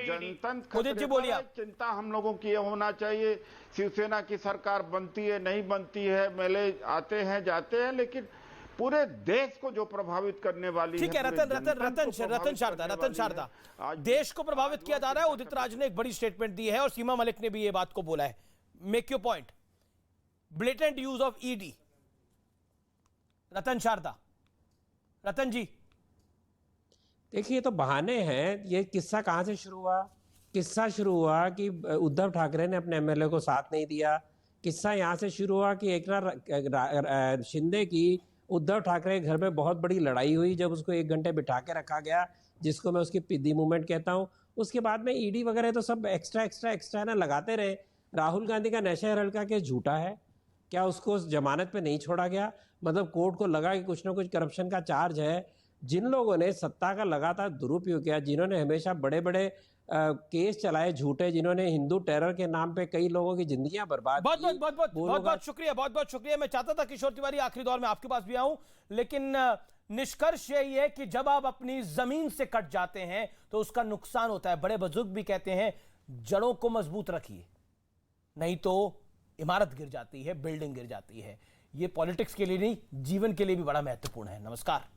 S8: जनतंत्र चिंता हम लोगों की होना चाहिए। शिवसेना की सरकार बनती है नहीं बनती है, मेले आते हैं जाते हैं, लेकिन पूरे देश को जो प्रभावित करने वाली
S1: ठीक है। रतन शारदा, देश को प्रभावित किया जा रहा है। उदित राज ने एक बड़ी स्टेटमेंट दी है और सीमा मलिक ने भी ये बात को बोला है। Make your point. Blatant use of ED. Ratan ji
S9: देखिए, ये तो बहाने हैं। ये किस्सा कहां से शुरू हुआ? किस्सा शुरू हुआ कि उद्धव ठाकरे ने अपने एमएलए को साथ नहीं दिया। किस्सा यहां से शुरू हुआ कि एकनाथ शिंदे की उद्धव ठाकरे के घर में बहुत बड़ी लड़ाई हुई, जब उसको 1 घंटे बिठा के रखा गया, जिसको मैं उसकी पिद्दी मूवमेंट कहता हूं। उसके बाद में ईडी वगैरह तो सब एक्स्ट्रा ना लगाते रहे। राहुल गांधी का नशा हल्का केस झूठा है क्या? उसको जमानत पे नहीं छोड़ा गया? मतलब कोर्ट को लगा कि कुछ ना कुछ करप्शन का चार्ज है। जिन लोगों ने सत्ता का लगातार दुरुपयोग किया, जिन्होंने हमेशा बड़े बड़े केस चलाए झूठे, जिन्होंने हिंदू टेरर के नाम पे कई लोगों की जिंदगियां बर्बाद की।
S1: बहुत शुक्रिया। मैं चाहता था किशोर तिवारी आखिरी दौर में आपके पास भी आऊं, लेकिन निष्कर्ष यही है कि जब आप अपनी जमीन से कट जाते हैं तो उसका नुकसान होता है। बड़े बुजुर्ग भी कहते हैं जड़ों को मजबूत रखिए, नहीं तो इमारत गिर जाती है, बिल्डिंग गिर जाती है। ये पॉलिटिक्स के लिए नहीं, जीवन के लिए भी बड़ा महत्वपूर्ण है। नमस्कार।